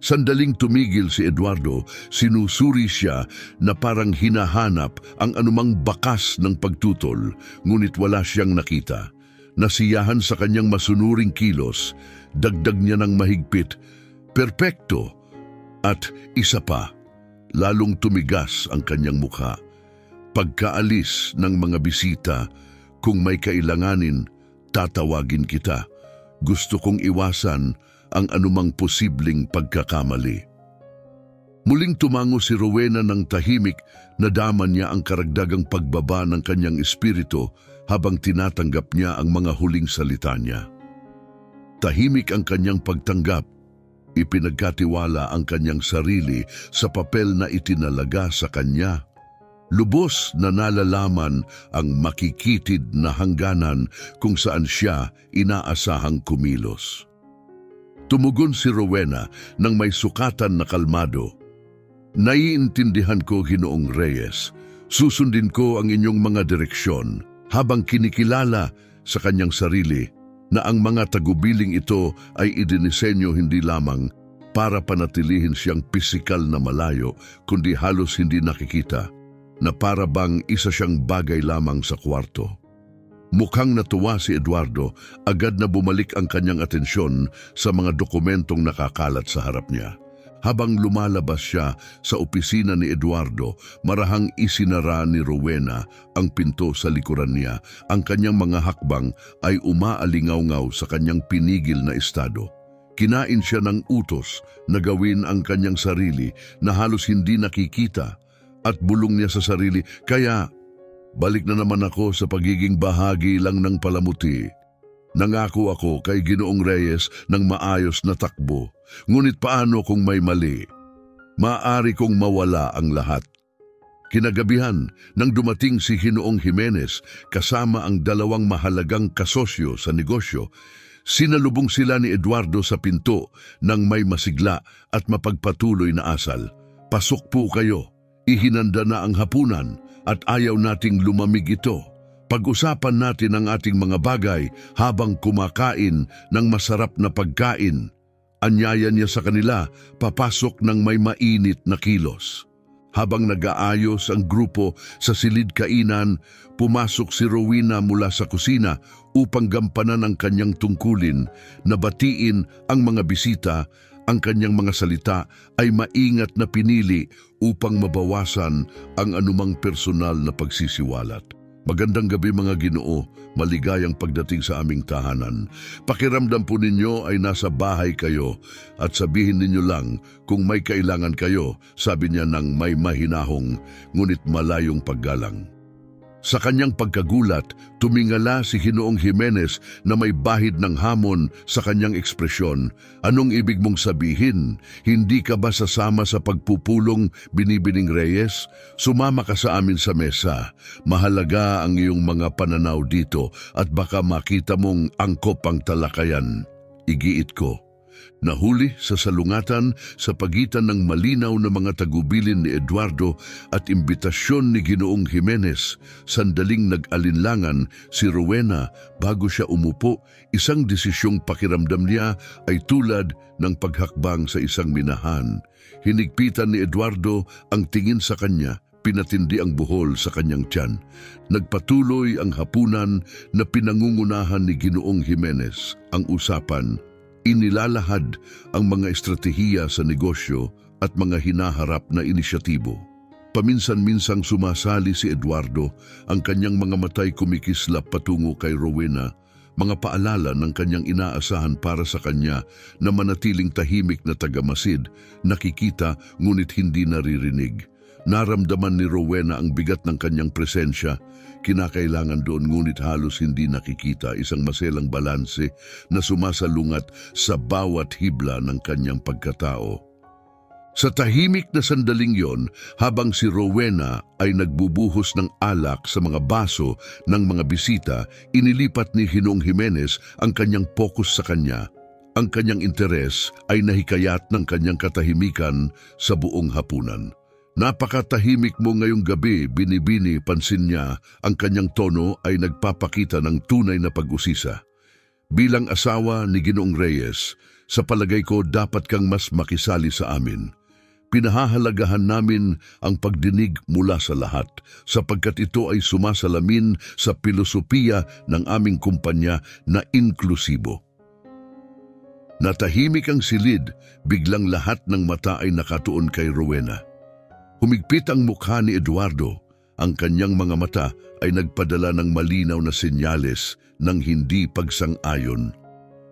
Speaker 1: Sandaling tumigil si Eduardo, sinusuri siya na parang hinahanap ang anumang bakas ng pagtutol, ngunit wala siyang nakita. Nasiyahan sa kanyang masunuring kilos, dagdag niya ng mahigpit, perpekto, at isa pa, lalong tumigas ang kanyang mukha. Pagkaalis ng mga bisita, kung may kailanganin, tatawagin kita. Gusto kong iwasan ang anumang posibleng pagkakamali. Muling tumango si Rowena ng tahimik, nadama niya ang karagdagang pagbaba ng kanyang espiritu habang tinatanggap niya ang mga huling salita niya. Tahimik ang kanyang pagtanggap, ipinagkatiwala ang kanyang sarili sa papel na itinalaga sa kanya. Lubos na nalalaman ang makikitid na hangganan kung saan siya inaasahang kumilos. Tumugon si Rowena nang may sukatan na kalmado. Naiintindihan ko, Ginoong Reyes. Susundin ko ang inyong mga direksyon habang kinikilala sa kanyang sarili na ang mga tagubiling ito ay idinisenyo hindi lamang para panatilihin siyang pisikal na malayo, kundi halos hindi nakikita, na para bang isa siyang bagay lamang sa kwarto. Mukhang natuwa si Eduardo, agad na bumalik ang kanyang atensyon sa mga dokumentong nakakalat sa harap niya. Habang lumalabas siya sa opisina ni Eduardo, marahang isinara ni Rowena ang pinto sa likuran niya. Ang kanyang mga hakbang ay umaalingaw-ngaw sa kanyang pinigil na estado. Kinain siya ng utos na gawin ang kanyang sarili na halos hindi nakikita at bulong niya sa sarili, kaya balik na naman ako sa pagiging bahagi lang ng palamuti. Nangako ako kay Ginoong Reyes ng maayos na takbo. Ngunit paano kung may mali? Maaari kong mawala ang lahat. Kinagabihan nang dumating si Ginoong Jimenez kasama ang dalawang mahalagang kasosyo sa negosyo, sinalubong sila ni Eduardo sa pinto ng may masigla at mapagpatuloy na asal. Pasok po kayo, ihinanda na ang hapunan at ayaw nating lumamig ito. Pag-usapan natin ang ating mga bagay habang kumakain ng masarap na pagkain. Anyaya niya sa kanila, papasok ng may mainit na kilos. Habang nag-aayos ang grupo sa silid kainan, pumasok si Rowena mula sa kusina upang gampanan ang kanyang tungkulin na batiin ang mga bisita. Ang kanyang mga salita ay maingat na pinili upang mabawasan ang anumang personal na pagsisiwalat. Magandang gabi mga Ginoo, maligayang pagdating sa aming tahanan. Pakiramdam po ninyo ay nasa bahay kayo at sabihin ninyo lang kung may kailangan kayo, sabi niya ng may mahinahong ngunit malayong paggalang. Sa kanyang pagkagulat, tumingala si Ginoong Jimenez na may bahid ng hamon sa kanyang ekspresyon. Anong ibig mong sabihin? Hindi ka ba sasama sa pagpupulong, Binibining Reyes? Sumama ka sa amin sa mesa. Mahalaga ang iyong mga pananaw dito at baka makita mong angkop ang talakayan. Igiit ko. Nahuli sa salungatan sa pagitan ng malinaw na mga tagubilin ni Eduardo at imbitasyon ni Ginoong Jimenez. Sandaling nag-alinlangan si Rowena bago siya umupo. Isang desisyong pakiramdam niya ay tulad ng paghakbang sa isang minahan. Hinigpitan ni Eduardo ang tingin sa kanya. Pinatindi ang buhol sa kanyang tiyan. Nagpatuloy ang hapunan na pinangungunahan ni Ginoong Jimenez. Ang usapan, inilalahad ang mga estratehiya sa negosyo at mga hinaharap na inisyatibo. Paminsan-minsang sumasali si Eduardo, ang kanyang mga matay kumikislap patungo kay Rowena, mga paalala ng kanyang inaasahan para sa kanya na manatiling tahimik na tagamasid, nakikita ngunit hindi naririnig. Naramdaman ni Rowena ang bigat ng kanyang presensya. Kinakailangan doon ngunit halos hindi nakikita, isang maselang balanse na sumasalungat sa bawat hibla ng kanyang pagkatao. Sa tahimik na sandaling yon, habang si Rowena ay nagbubuhos ng alak sa mga baso ng mga bisita, inilipat ni Ginoong Jimenez ang kanyang focus sa kanya. Ang kanyang interes ay nahikayat ng kanyang katahimikan sa buong hapunan. Napakatahimik mo ngayong gabi, Binibini, pansin niya. Ang kanyang tono ay nagpapakita ng tunay na pag-usisa. Bilang asawa ni Ginoong Reyes, sa palagay ko dapat kang mas makisali sa amin. Pinahahalagahan namin ang pagdinig mula sa lahat sapagkat ito ay sumasalamin sa pilosopiya ng aming kumpanya na inklusibo. Natahimik ang silid, biglang lahat ng mata ay nakatuon kay Rowena. Humigpit ang mukha ni Eduardo. Ang kanyang mga mata ay nagpadala ng malinaw na senyales ng hindi pagsang-ayon.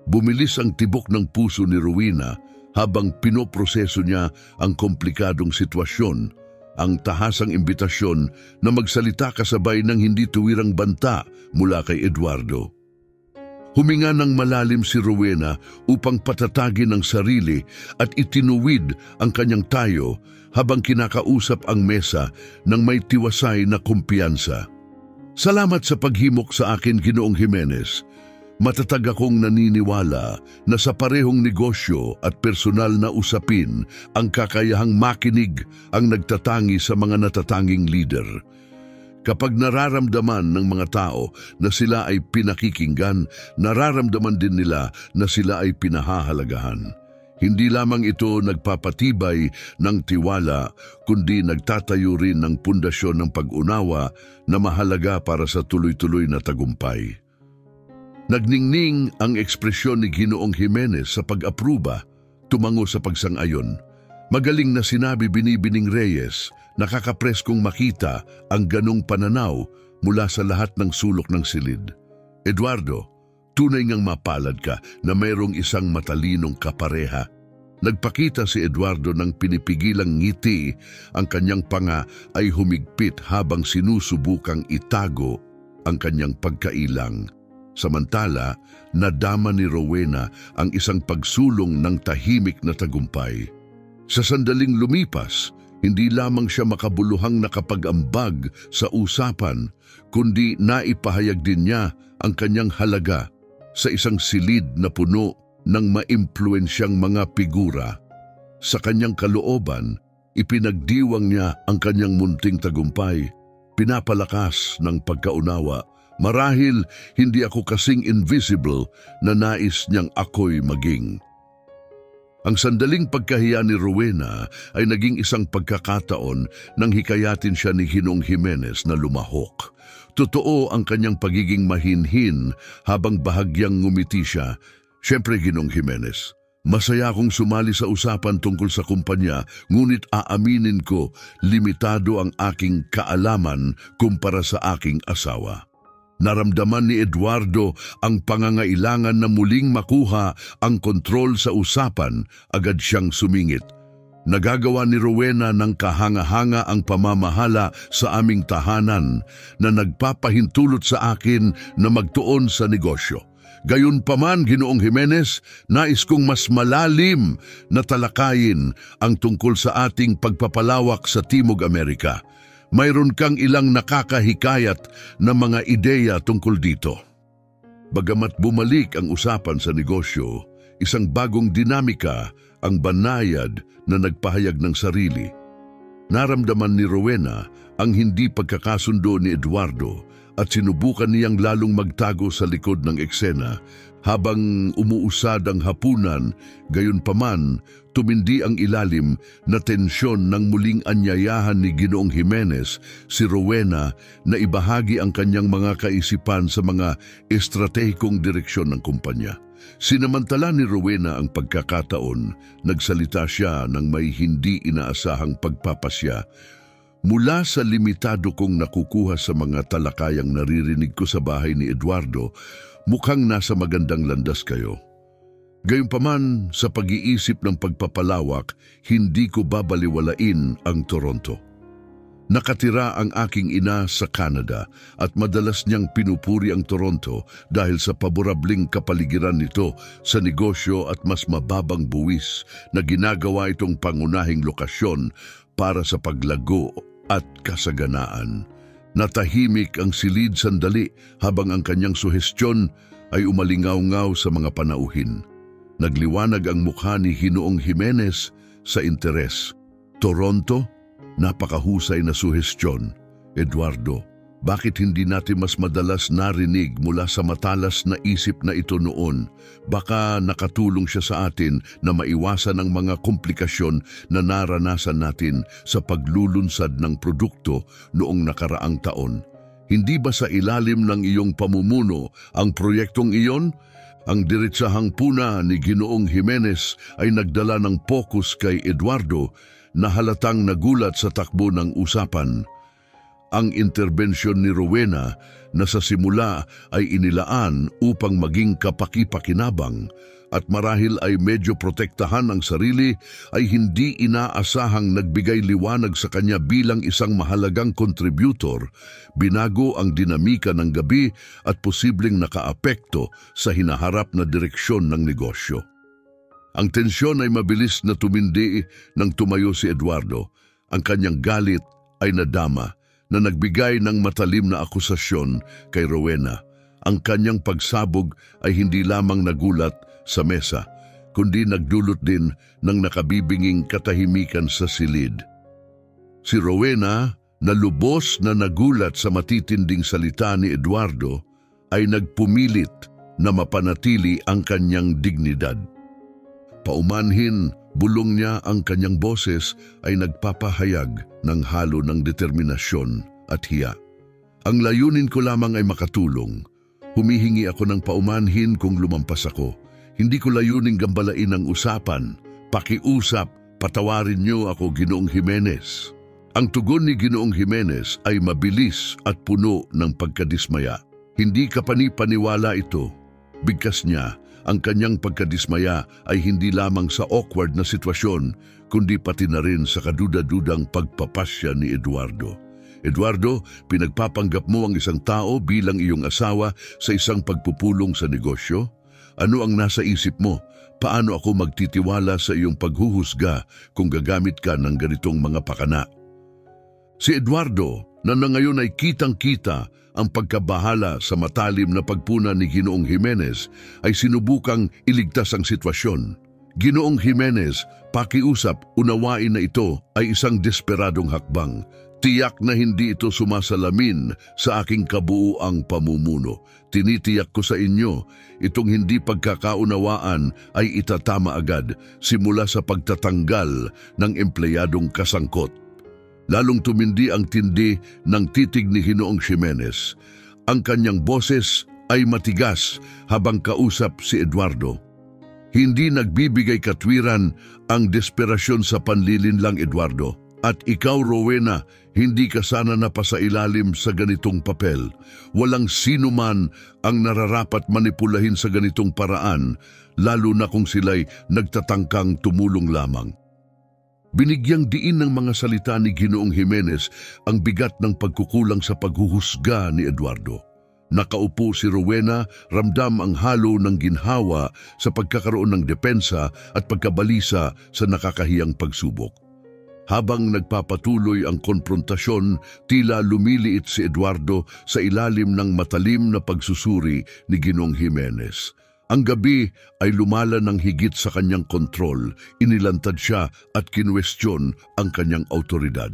Speaker 1: Bumilis ang tibok ng puso ni Rowena habang pinoproseso niya ang komplikadong sitwasyon, ang tahasang imbitasyon na magsalita kasabay ng hindi tuwirang banta mula kay Eduardo. Huminga ng malalim si Rowena upang patatagin ang sarili at itinuwid ang kanyang tayo habang kinakausap ang mesa ng may tiwasay na kumpiyansa. Salamat sa paghimok sa akin, Ginoong Jimenez. Matatag akong naniniwala na sa parehong negosyo at personal na usapin ang kakayahang makinig ang nagtatangi sa mga natatanging leader. Kapag nararamdaman ng mga tao na sila ay pinakikinggan, nararamdaman din nila na sila ay pinahahalagahan. Hindi lamang ito nagpapatibay ng tiwala, kundi nagtatayo rin ng pundasyon ng pag-unawa na mahalaga para sa tuloy-tuloy na tagumpay. Nagningning ang ekspresyon ni Ginoong Jimenez sa pag-apruba, tumango sa pagsang-ayon. Magaling na sinabi, Binibining Reyes, nakakapreskong makita ang ganong pananaw mula sa lahat ng sulok ng silid. Eduardo, tunay ngang mapalad ka na mayroong isang matalinong kapareha. Nagpakita si Eduardo ng pinipigilang ngiti, ang kanyang panga ay humigpit habang sinusubukang itago ang kanyang pagkailang. Samantala, nadama ni Rowena ang isang pagsulong ng tahimik na tagumpay. Sa sandaling lumipas, hindi lamang siya makabuluhang nakapag-ambag sa usapan, kundi naipahayag din niya ang kanyang halaga sa isang silid na puno ng maimpluwensyang mga figura. Sa kanyang kalooban, ipinagdiwang niya ang kanyang munting tagumpay, pinapalakas ng pagkaunawa. Marahil hindi ako kasing invisible na nais niyang ako'y maging. Ang sandaling pagkahiya ni Rowena ay naging isang pagkakataon nang hikayatin siya ni Ginoong Jimenez na lumahok. Totoo ang kanyang pagiging mahinhin habang bahagyang ngumiti siya. Siyempre, Ginoong Jimenez, masaya akong sumali sa usapan tungkol sa kumpanya, ngunit aaminin ko, limitado ang aking kaalaman kumpara sa aking asawa. Naramdaman ni Eduardo ang pangangailangan na muling makuha ang kontrol sa usapan, agad siyang sumingit. Nagagawa ni Rowena ng kahanga-hanga ang pamamahala sa aming tahanan na nagpapahintulot sa akin na magtuon sa negosyo. Gayunpaman, Ginoong Jimenez, nais kong mas malalim na talakayin ang tungkol sa ating pagpapalawak sa Timog Amerika. Mayroon kang ilang nakakahikayat na mga ideya tungkol dito. Bagamat bumalik ang usapan sa negosyo, isang bagong dinamika ang banayad na nagpahayag ng sarili. Naramdaman ni Rowena ang hindi pagkakasundo ni Eduardo at sinubukan niyang lalong magtago sa likod ng eksena habang umuusad ang hapunan. Gayunpaman, tumindi ang ilalim na tensyon ng muling anyayahan ni Ginoong Jimenez si Rowena na ibahagi ang kanyang mga kaisipan sa mga estratehikong direksyon ng kumpanya. Sinamantala ni Rowena ang pagkakataon, nagsalita siya ng may hindi inaasahang pagpapasya. Mula sa limitado kong nakukuha sa mga talakayang naririnig ko sa bahay ni Eduardo, mukhang nasa magandang landas kayo. Gayunpaman, sa pag-iisip ng pagpapalawak, hindi ko babaliwalain ang Toronto. Nakatira ang aking ina sa Canada at madalas niyang pinupuri ang Toronto dahil sa paborabling kapaligiran nito sa negosyo at mas mababang buwis na ginagawa itong pangunahing lokasyon para sa paglago at kasaganaan. Natahimik ang silid sandali habang ang kanyang suhestyon ay umalingaw-ngaw sa mga panauhin. Nagliwanag ang mukha ni Ginoong Jimenez sa interes. Toronto? Napakahusay na suhestyon. Eduardo, bakit hindi natin mas madalas narinig mula sa matalas na isip na ito noon? Baka nakatulong siya sa atin na maiwasan ang mga komplikasyon na naranasan natin sa paglulunsad ng produkto noong nakaraang taon. Hindi ba sa ilalim ng iyong pamumuno ang proyektong iyon? Ang diretsahang puna ni Ginoong Jimenez ay nagdala ng pokus kay Eduardo na halatang nagulat sa takbo ng usapan. ang interbensyon ni Rowena na sa simula ay inilaan upang maging kapaki-pakinabang at marahil ay medyo protektahan ang sarili, ay hindi inaasahang nagbigay liwanag sa kanya bilang isang mahalagang kontributor, binago ang dinamika ng gabi at posibleng nakaapekto sa hinaharap na direksyon ng negosyo. Ang tensyon ay mabilis na tumindi nang tumayo si Eduardo. Ang kanyang galit ay nadama na nagbigay ng matalim na akusasyon kay Rowena. Ang kanyang pagsabog ay hindi lamang nagulat sa mesa, kundi nagdulot din ng nakabibinging katahimikan sa silid. Si Rowena, na lubos na nagulat sa matitinding salita ni Eduardo, ay nagpumilit na mapanatili ang kanyang dignidad. Paumanhin, bulong niya ang kanyang boses ay nagpapahayag ng halo ng determinasyon at hiya. Ang layunin ko lamang ay makatulong. Humihingi ako ng paumanhin kung lumampas ako. Hindi ko layuning gambalain ang usapan. Pakiusap, patawarin niyo ako, Ginoong Jimenez. Ang tugon ni Ginoong Jimenez ay mabilis at puno ng pagkadismaya. Hindi kapani-paniwala ito. Bigkas niya, ang kanyang pagkadismaya ay hindi lamang sa awkward na sitwasyon, kundi pati na rin sa kaduda-dudang pagpapasya ni Eduardo. Eduardo, pinagpapanggap mo ang isang tao bilang iyong asawa sa isang pagpupulong sa negosyo? Ano ang nasa isip mo? Paano ako magtitiwala sa iyong paghuhusga kung gagamit ka ng ganitong mga pakana? Si Eduardo, na ngayon ay kitang-kita ang pagkabahala sa matalim na pagpuna ni Ginoong Jimenez, ay sinubukang iligtas ang sitwasyon. Ginoong Jimenez, pakiusap, unawain na ito ay isang desperadong hakbang. Tiyak na hindi ito sumasalamin sa aking kabuuang pamumuno. Tinitiyak ko sa inyo, itong hindi pagkakaunawaan ay itatama agad simula sa pagtatanggal ng empleyadong kasangkot. Lalong tumindi ang tindi ng titig ni Ginoong Jimenez. Ang kanyang boses ay matigas habang kausap si Eduardo. Hindi nagbibigay katwiran ang desperasyon sa panlilinlang, Eduardo. At ikaw, Rowena, hindi ka sana napasailalim sa ganitong papel. Walang sino man ang nararapat manipulahin sa ganitong paraan, lalo na kung sila'y nagtatangkang tumulong lamang. Binigyang diin ng mga salita ni Ginoong Jimenez ang bigat ng pagkukulang sa paghuhusga ni Eduardo. Nakaupo si Rowena, ramdam ang halo ng ginhawa sa pagkakaroon ng depensa at pagkabalisa sa nakakahiyang pagsubok. Habang nagpapatuloy ang konfrontasyon, tila lumiliit si Eduardo sa ilalim ng matalim na pagsusuri ni Ginoong Jimenez. Ang gabi ay lumala ng higit sa kanyang kontrol, inilantad siya at kinwestiyon ang kanyang autoridad.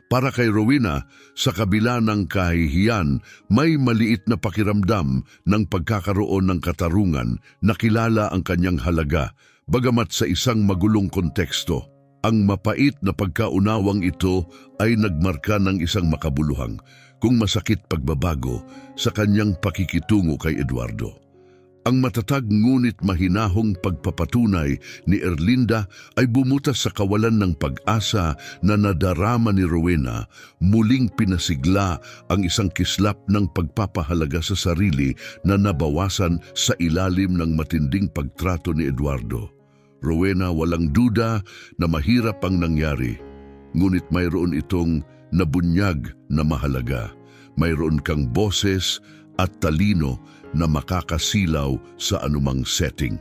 Speaker 1: Para kay Rowena, sa kabila ng kahihiyan, may maliit na pakiramdam ng pagkakaroon ng katarungan, nakilala ang kanyang halaga, bagamat sa isang magulong konteksto. Ang mapait na pagkaunawang ito ay nagmarka ng isang makabuluhang, kung masakit pagbabago, sa kanyang pakikitungo kay Eduardo. Ang matatag ngunit mahinahong pagpapatunay ni Erlinda ay bumutas sa kawalan ng pag-asa na nadarama ni Rowena, muling pinasigla ang isang kislap ng pagpapahalaga sa sarili na nabawasan sa ilalim ng matinding pagtrato ni Eduardo. Rowena, walang duda na mahirap ang nangyari, ngunit mayroon itong nabunyag na mahalaga. Mayroon kang boses at talino na makakasilaw sa anumang setting.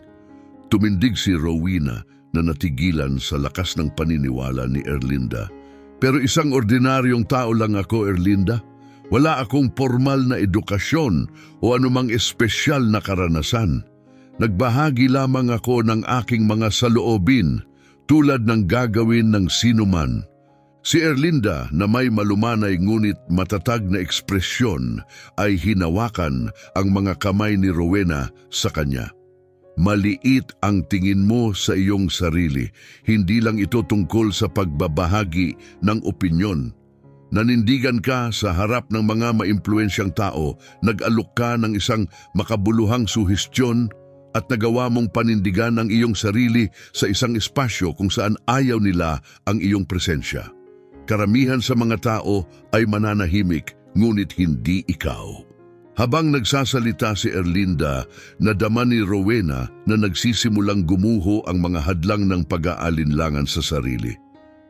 Speaker 1: Tumindig si Rowena na natigilan sa lakas ng paniniwala ni Erlinda. Pero isang ordinaryong tao lang ako, Erlinda. Wala akong formal na edukasyon o anumang espesyal na karanasan. Nagbahagi lamang ako ng aking mga saloobin tulad ng gagawin ng sinuman. Si Erlinda na may malumanay ngunit matatag na ekspresyon ay hinawakan ang mga kamay ni Rowena sa kanya. Maliit ang tingin mo sa iyong sarili. Hindi lang ito tungkol sa pagbabahagi ng opinyon. Nanindigan ka sa harap ng mga maimpluwensyang tao, nag-alok ka ng isang makabuluhang suhestyon at nagawa mong panindigan ang iyong sarili sa isang espasyo kung saan ayaw nila ang iyong presensya. Karamihan sa mga tao ay mananahimik, ngunit hindi ikaw. Habang nagsasalita si Erlinda, nadama ni Rowena na nagsisimulang gumuho ang mga hadlang ng pag-aalinlangan sa sarili.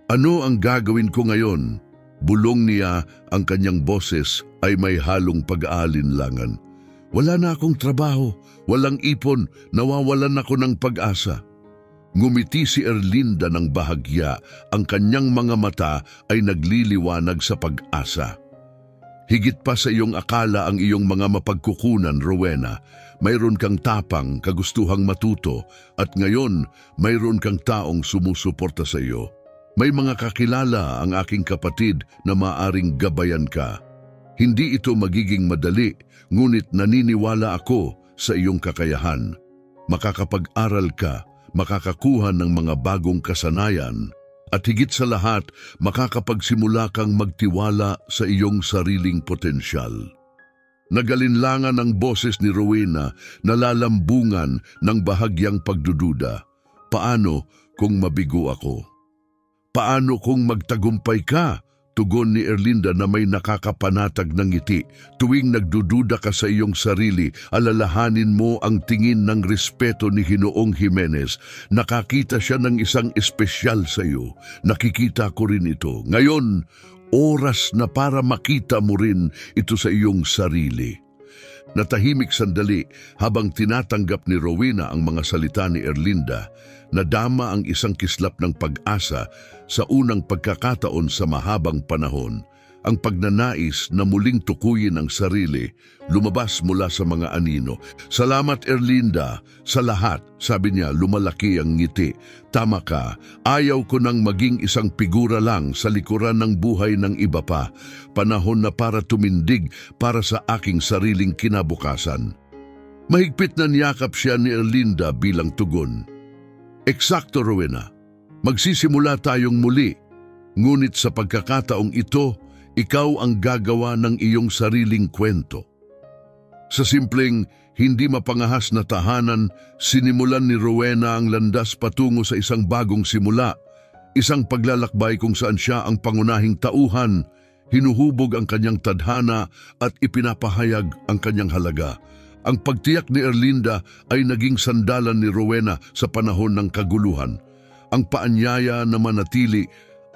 Speaker 1: Ano ang gagawin ko ngayon? Bulong niya, ang kanyang boses ay may halong pag-aalinlangan. Wala na akong trabaho, walang ipon, nawawalan ako ng pag-asa. Ngumiti si Erlinda ng bahagya, ang kanyang mga mata ay nagliliwanag sa pag-asa. Higit pa sa iyong akala ang iyong mga mapagkukunan, Rowena. Mayroon kang tapang, kagustuhang matuto, at ngayon mayroon kang taong sumusuporta sa iyo. May mga kakilala ang aking kapatid na maaring gabayan ka. Hindi ito magiging madali, ngunit naniniwala ako sa iyong kakayahan. Makakapag-aral ka, makakakuha ng mga bagong kasanayan, at higit sa lahat, makakapagsimula kang magtiwala sa iyong sariling potensyal. Nagalinlangan ang boses ni Rowena, nalalambungan ng bahagyang pagdududa. Paano kung mabigo ako? Paano kung magtagumpay ka? Tugon ni Erlinda na may nakakapanatag ng ngiti. Tuwing nagdududa ka sa iyong sarili, alalahanin mo ang tingin ng respeto ni Ginoong Jimenez. Nakakita siya ng isang espesyal sa iyo. Nakikita ko rin ito. Ngayon, oras na para makita mo rin ito sa iyong sarili. Natahimik sandali habang tinatanggap ni Rowena ang mga salita ni Erlinda. Nadama ang isang kislap ng pag-asa sa unang pagkakataon sa mahabang panahon. Ang pagnanais na muling tukuyin ang sarili lumabas mula sa mga anino. Salamat Erlinda, sa lahat, sabi niya, lumalaki ang ngiti. Tama ka, ayaw ko nang maging isang figura lang sa likuran ng buhay ng iba pa. Panahon na para tumindig para sa aking sariling kinabukasan. Mahigpit na niyakap siya ni Erlinda bilang tugon. Eksakto, Rowena. Magsisimula tayong muli. Ngunit sa pagkakataong ito, ikaw ang gagawa ng iyong sariling kwento. Sa simpleng, hindi mapangahas na tahanan, sinimulan ni Rowena ang landas patungo sa isang bagong simula. Isang paglalakbay kung saan siya ang pangunahing tauhan, hinuhubog ang kanyang tadhana at ipinapahayag ang kanyang halaga. Ang pagtiyak ni Erlinda ay naging sandalan ni Rowena sa panahon ng kaguluhan. Ang paanyaya na manatili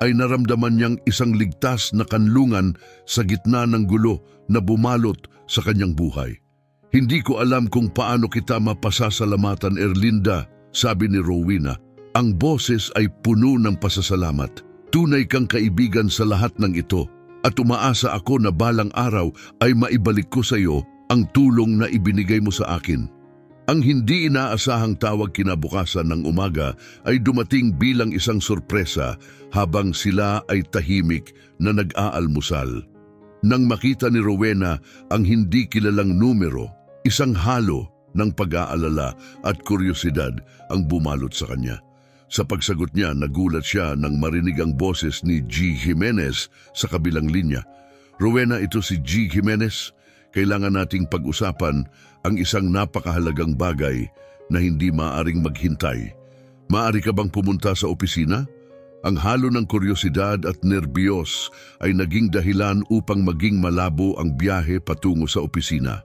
Speaker 1: ay naramdaman niyang isang ligtas na kanlungan sa gitna ng gulo na bumalot sa kanyang buhay. Hindi ko alam kung paano kita mapasasalamatan, Erlinda, sabi ni Rowena. Ang boses ay puno ng pasasalamat. Tunay kang kaibigan sa lahat ng ito at umaasa ako na balang araw ay maibalik ko sa iyo ang tulong na ibinigay mo sa akin. Ang hindi inaasahang tawag kinabukasan ng umaga ay dumating bilang isang sorpresa habang sila ay tahimik na nag-aalmusal. Nang makita ni Rowena ang hindi kilalang numero, isang halo ng pag-aalala at kuryosidad ang bumalot sa kanya. Sa pagsagot niya, nagulat siya nang marinig ang boses ni G. Jimenez sa kabilang linya. Rowena, ito si G. Jimenez. Kailangan nating pag-usapan ang isang napakahalagang bagay na hindi maaaring maghintay. Maaari ka bang pumunta sa opisina? Ang halo ng kuryosidad at nerbiyos ay naging dahilan upang maging malabo ang biyahe patungo sa opisina.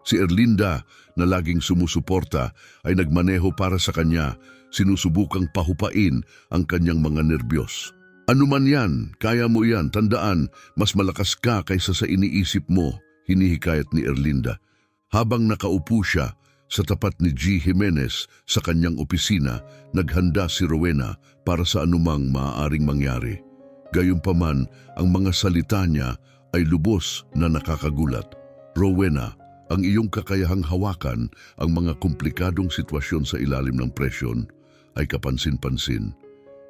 Speaker 1: Si Erlinda, na laging sumusuporta, ay nagmaneho para sa kanya, sinusubukang pahupain ang kanyang mga nerbiyos. Ano man yan, kaya mo yan, tandaan, mas malakas ka kaysa sa iniisip mo, hinihikayat ni Erlinda. Habang nakaupo siya sa tapat ni G. Jimenez sa kanyang opisina, naghanda si Rowena para sa anumang maaaring mangyari. Gayunpaman, ang mga salita niya ay lubos na nakakagulat. Rowena, ang iyong kakayahang hawakan ang mga komplikadong sitwasyon sa ilalim ng presyon ay kapansin-pansin.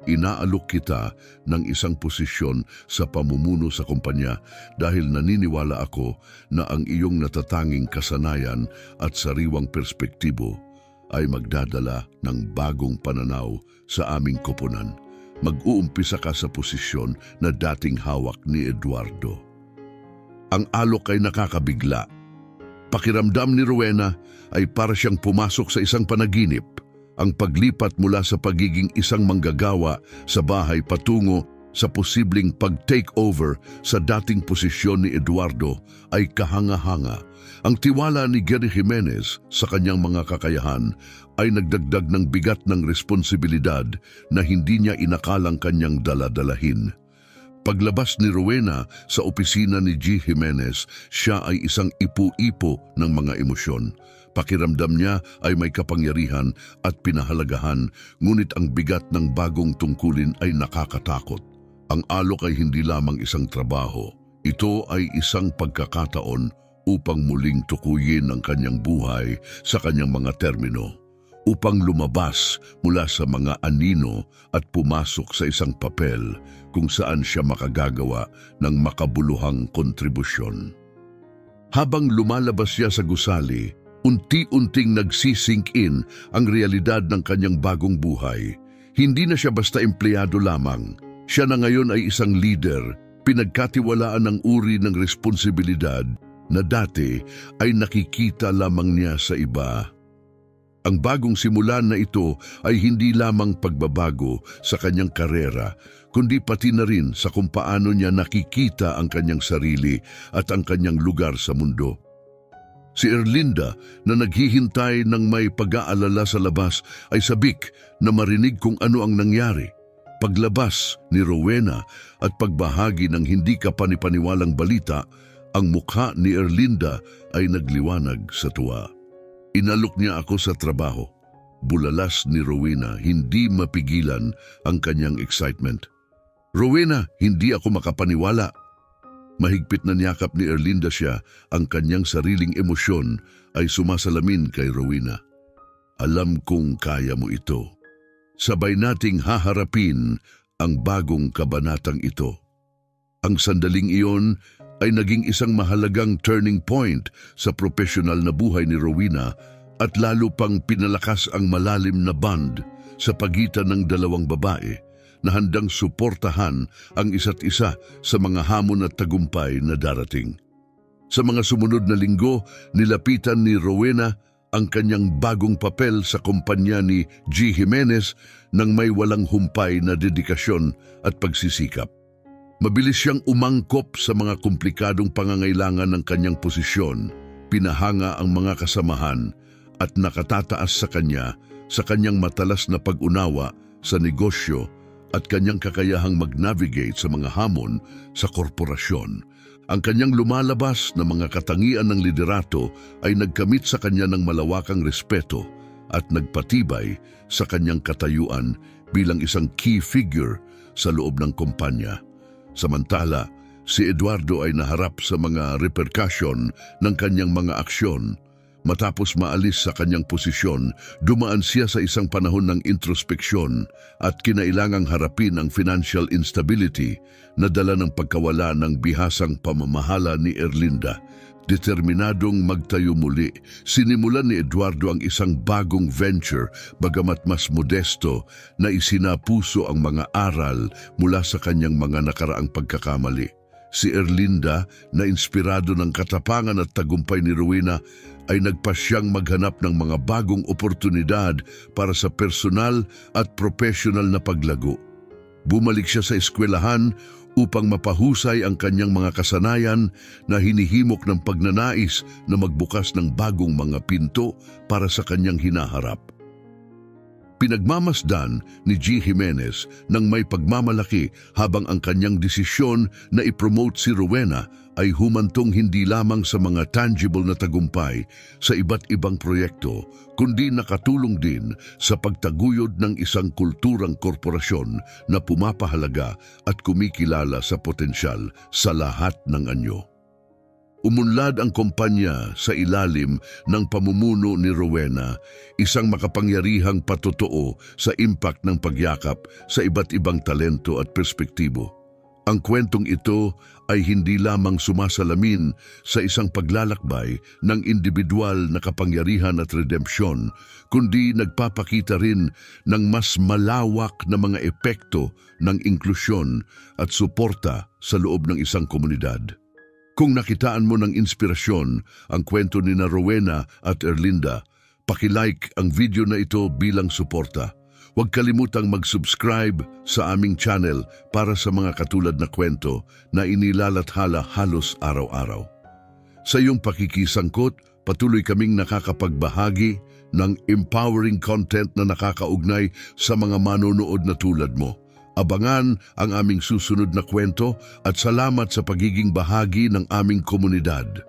Speaker 1: Inaalok kita ng isang posisyon sa pamumuno sa kumpanya dahil naniniwala ako na ang iyong natatanging kasanayan at sariwang perspektibo ay magdadala ng bagong pananaw sa aming koponan. Mag-uumpisa ka sa posisyon na dating hawak ni Eduardo. Ang alok ay nakakabigla. Pakiramdam ni Rowena ay para siyang pumasok sa isang panaginip. Ang paglipat mula sa pagiging isang manggagawa sa bahay patungo sa posibleng pag-take over sa dating posisyon ni Eduardo ay kahanga-hanga. Ang tiwala ni Gary Jimenez sa kanyang mga kakayahan ay nagdagdag ng bigat ng responsibilidad na hindi niya inakalang kanyang daladalahin. Paglabas ni Rowena sa opisina ni G. Jimenez, siya ay isang ipo-ipo ng mga emosyon. Pakiramdam niya ay may kapangyarihan at pinahalagahan, ngunit ang bigat ng bagong tungkulin ay nakakatakot. Ang alok ay hindi lamang isang trabaho. Ito ay isang pagkakataon upang muling tukuyin ang kanyang buhay sa kanyang mga termino, upang lumabas mula sa mga anino at pumasok sa isang papel kung saan siya makagagawa ng makabuluhang kontribusyon. Habang lumalabas siya sa gusali, unti-unting nagsisink in ang realidad ng kanyang bagong buhay. Hindi na siya basta empleyado lamang. Siya na ngayon ay isang leader, pinagkatiwalaan ng uri ng responsibilidad na dati ay nakikita lamang niya sa iba. Ang bagong simulan na ito ay hindi lamang pagbabago sa kanyang karera, kundi pati na rin sa kung paano niya nakikita ang kanyang sarili at ang kanyang lugar sa mundo. Si Erlinda na naghihintay ng may pag-aalala sa labas ay sabik na marinig kung ano ang nangyari. Paglabas ni Rowena at pagbahagi ng hindi kapanipaniwalang balita, ang mukha ni Erlinda ay nagliwanag sa tuwa. Inalok niya ako sa trabaho. Bulalas ni Rowena, hindi mapigilan ang kanyang excitement. Rowena, hindi ako makapaniwala. Mahigpit na niyakap ni Erlinda siya, ang kanyang sariling emosyon ay sumasalamin kay Rowena. Alam kong kaya mo ito. Sabay nating haharapin ang bagong kabanatang ito. Ang sandaling iyon ay naging isang mahalagang turning point sa profesional na buhay ni Rowena at lalo pang pinalakas ang malalim na bond sa pagitan ng dalawang babae na handang suportahan ang isa't isa sa mga hamon at tagumpay na darating. Sa mga sumunod na linggo, nilapitan ni Rowena ang kanyang bagong papel sa kumpanya ni G. Jimenez nang may walang humpay na dedikasyon at pagsisikap. Mabilis siyang umangkop sa mga komplikadong pangangailangan ng kanyang posisyon, pinahanga ang mga kasamahan at nakatataas sa kanyang matalas na pag-unawa sa negosyo at kanyang kakayahang mag-navigate sa mga hamon sa korporasyon. Ang kanyang lumalabas na mga katangian ng liderato ay nagkamit sa kanya ng malawakang respeto at nagpatibay sa kanyang katayuan bilang isang key figure sa loob ng kumpanya. Samantala, si Eduardo ay naharap sa mga repercussion ng kanyang mga aksyon. Matapos maalis sa kanyang posisyon, dumaan siya sa isang panahon ng introspeksyon at kinailangang harapin ang financial instability na dala ng pagkawala ng bihasang pamamahala ni Erlinda. Determinadong magtayo muli, sinimulan ni Eduardo ang isang bagong venture bagamat mas modesto na isinapuso ang mga aral mula sa kanyang mga nakaraang pagkakamali. Si Erlinda, na inspirado ng katapangan at tagumpay ni Rowena, ay nagpasyang maghanap ng mga bagong oportunidad para sa personal at professional na paglago. Bumalik siya sa eskwelahan upang mapahusay ang kanyang mga kasanayan na hinihimok ng pagnanais na magbukas ng bagong mga pinto para sa kanyang hinaharap. Pinagmamasdan ni G. Jimenez ng may pagmamalaki habang ang kanyang desisyon na ipromote si Rowena ay humantong hindi lamang sa mga tangible na tagumpay sa iba't ibang proyekto, kundi nakatulong din sa pagtaguyod ng isang kulturang korporasyon na pumapahalaga at kumikilala sa potensyal sa lahat ng anyo. Umunlad ang kumpanya sa ilalim ng pamumuno ni Rowena, isang makapangyarihang patotoo sa impact ng pagyakap sa iba't ibang talento at perspektibo. Ang kwentong ito ay hindi lamang sumasalamin sa isang paglalakbay ng individual na kapangyarihan at redempsyon, kundi nagpapakita rin ng mas malawak na mga epekto ng inklusyon at suporta sa loob ng isang komunidad. Kung nakitaan mo ng inspirasyon ang kwento ni Rowena at Erlinda, pakilike ang video na ito bilang suporta. Huwag kalimutang mag-subscribe sa aming channel para sa mga katulad na kwento na inilalathala halos araw-araw. Sa iyong pakikisangkot, patuloy kaming nakakapagbahagi ng empowering content na nakakaugnay sa mga manonood na tulad mo. Abangan ang aming susunod na kwento at salamat sa pagiging bahagi ng aming komunidad.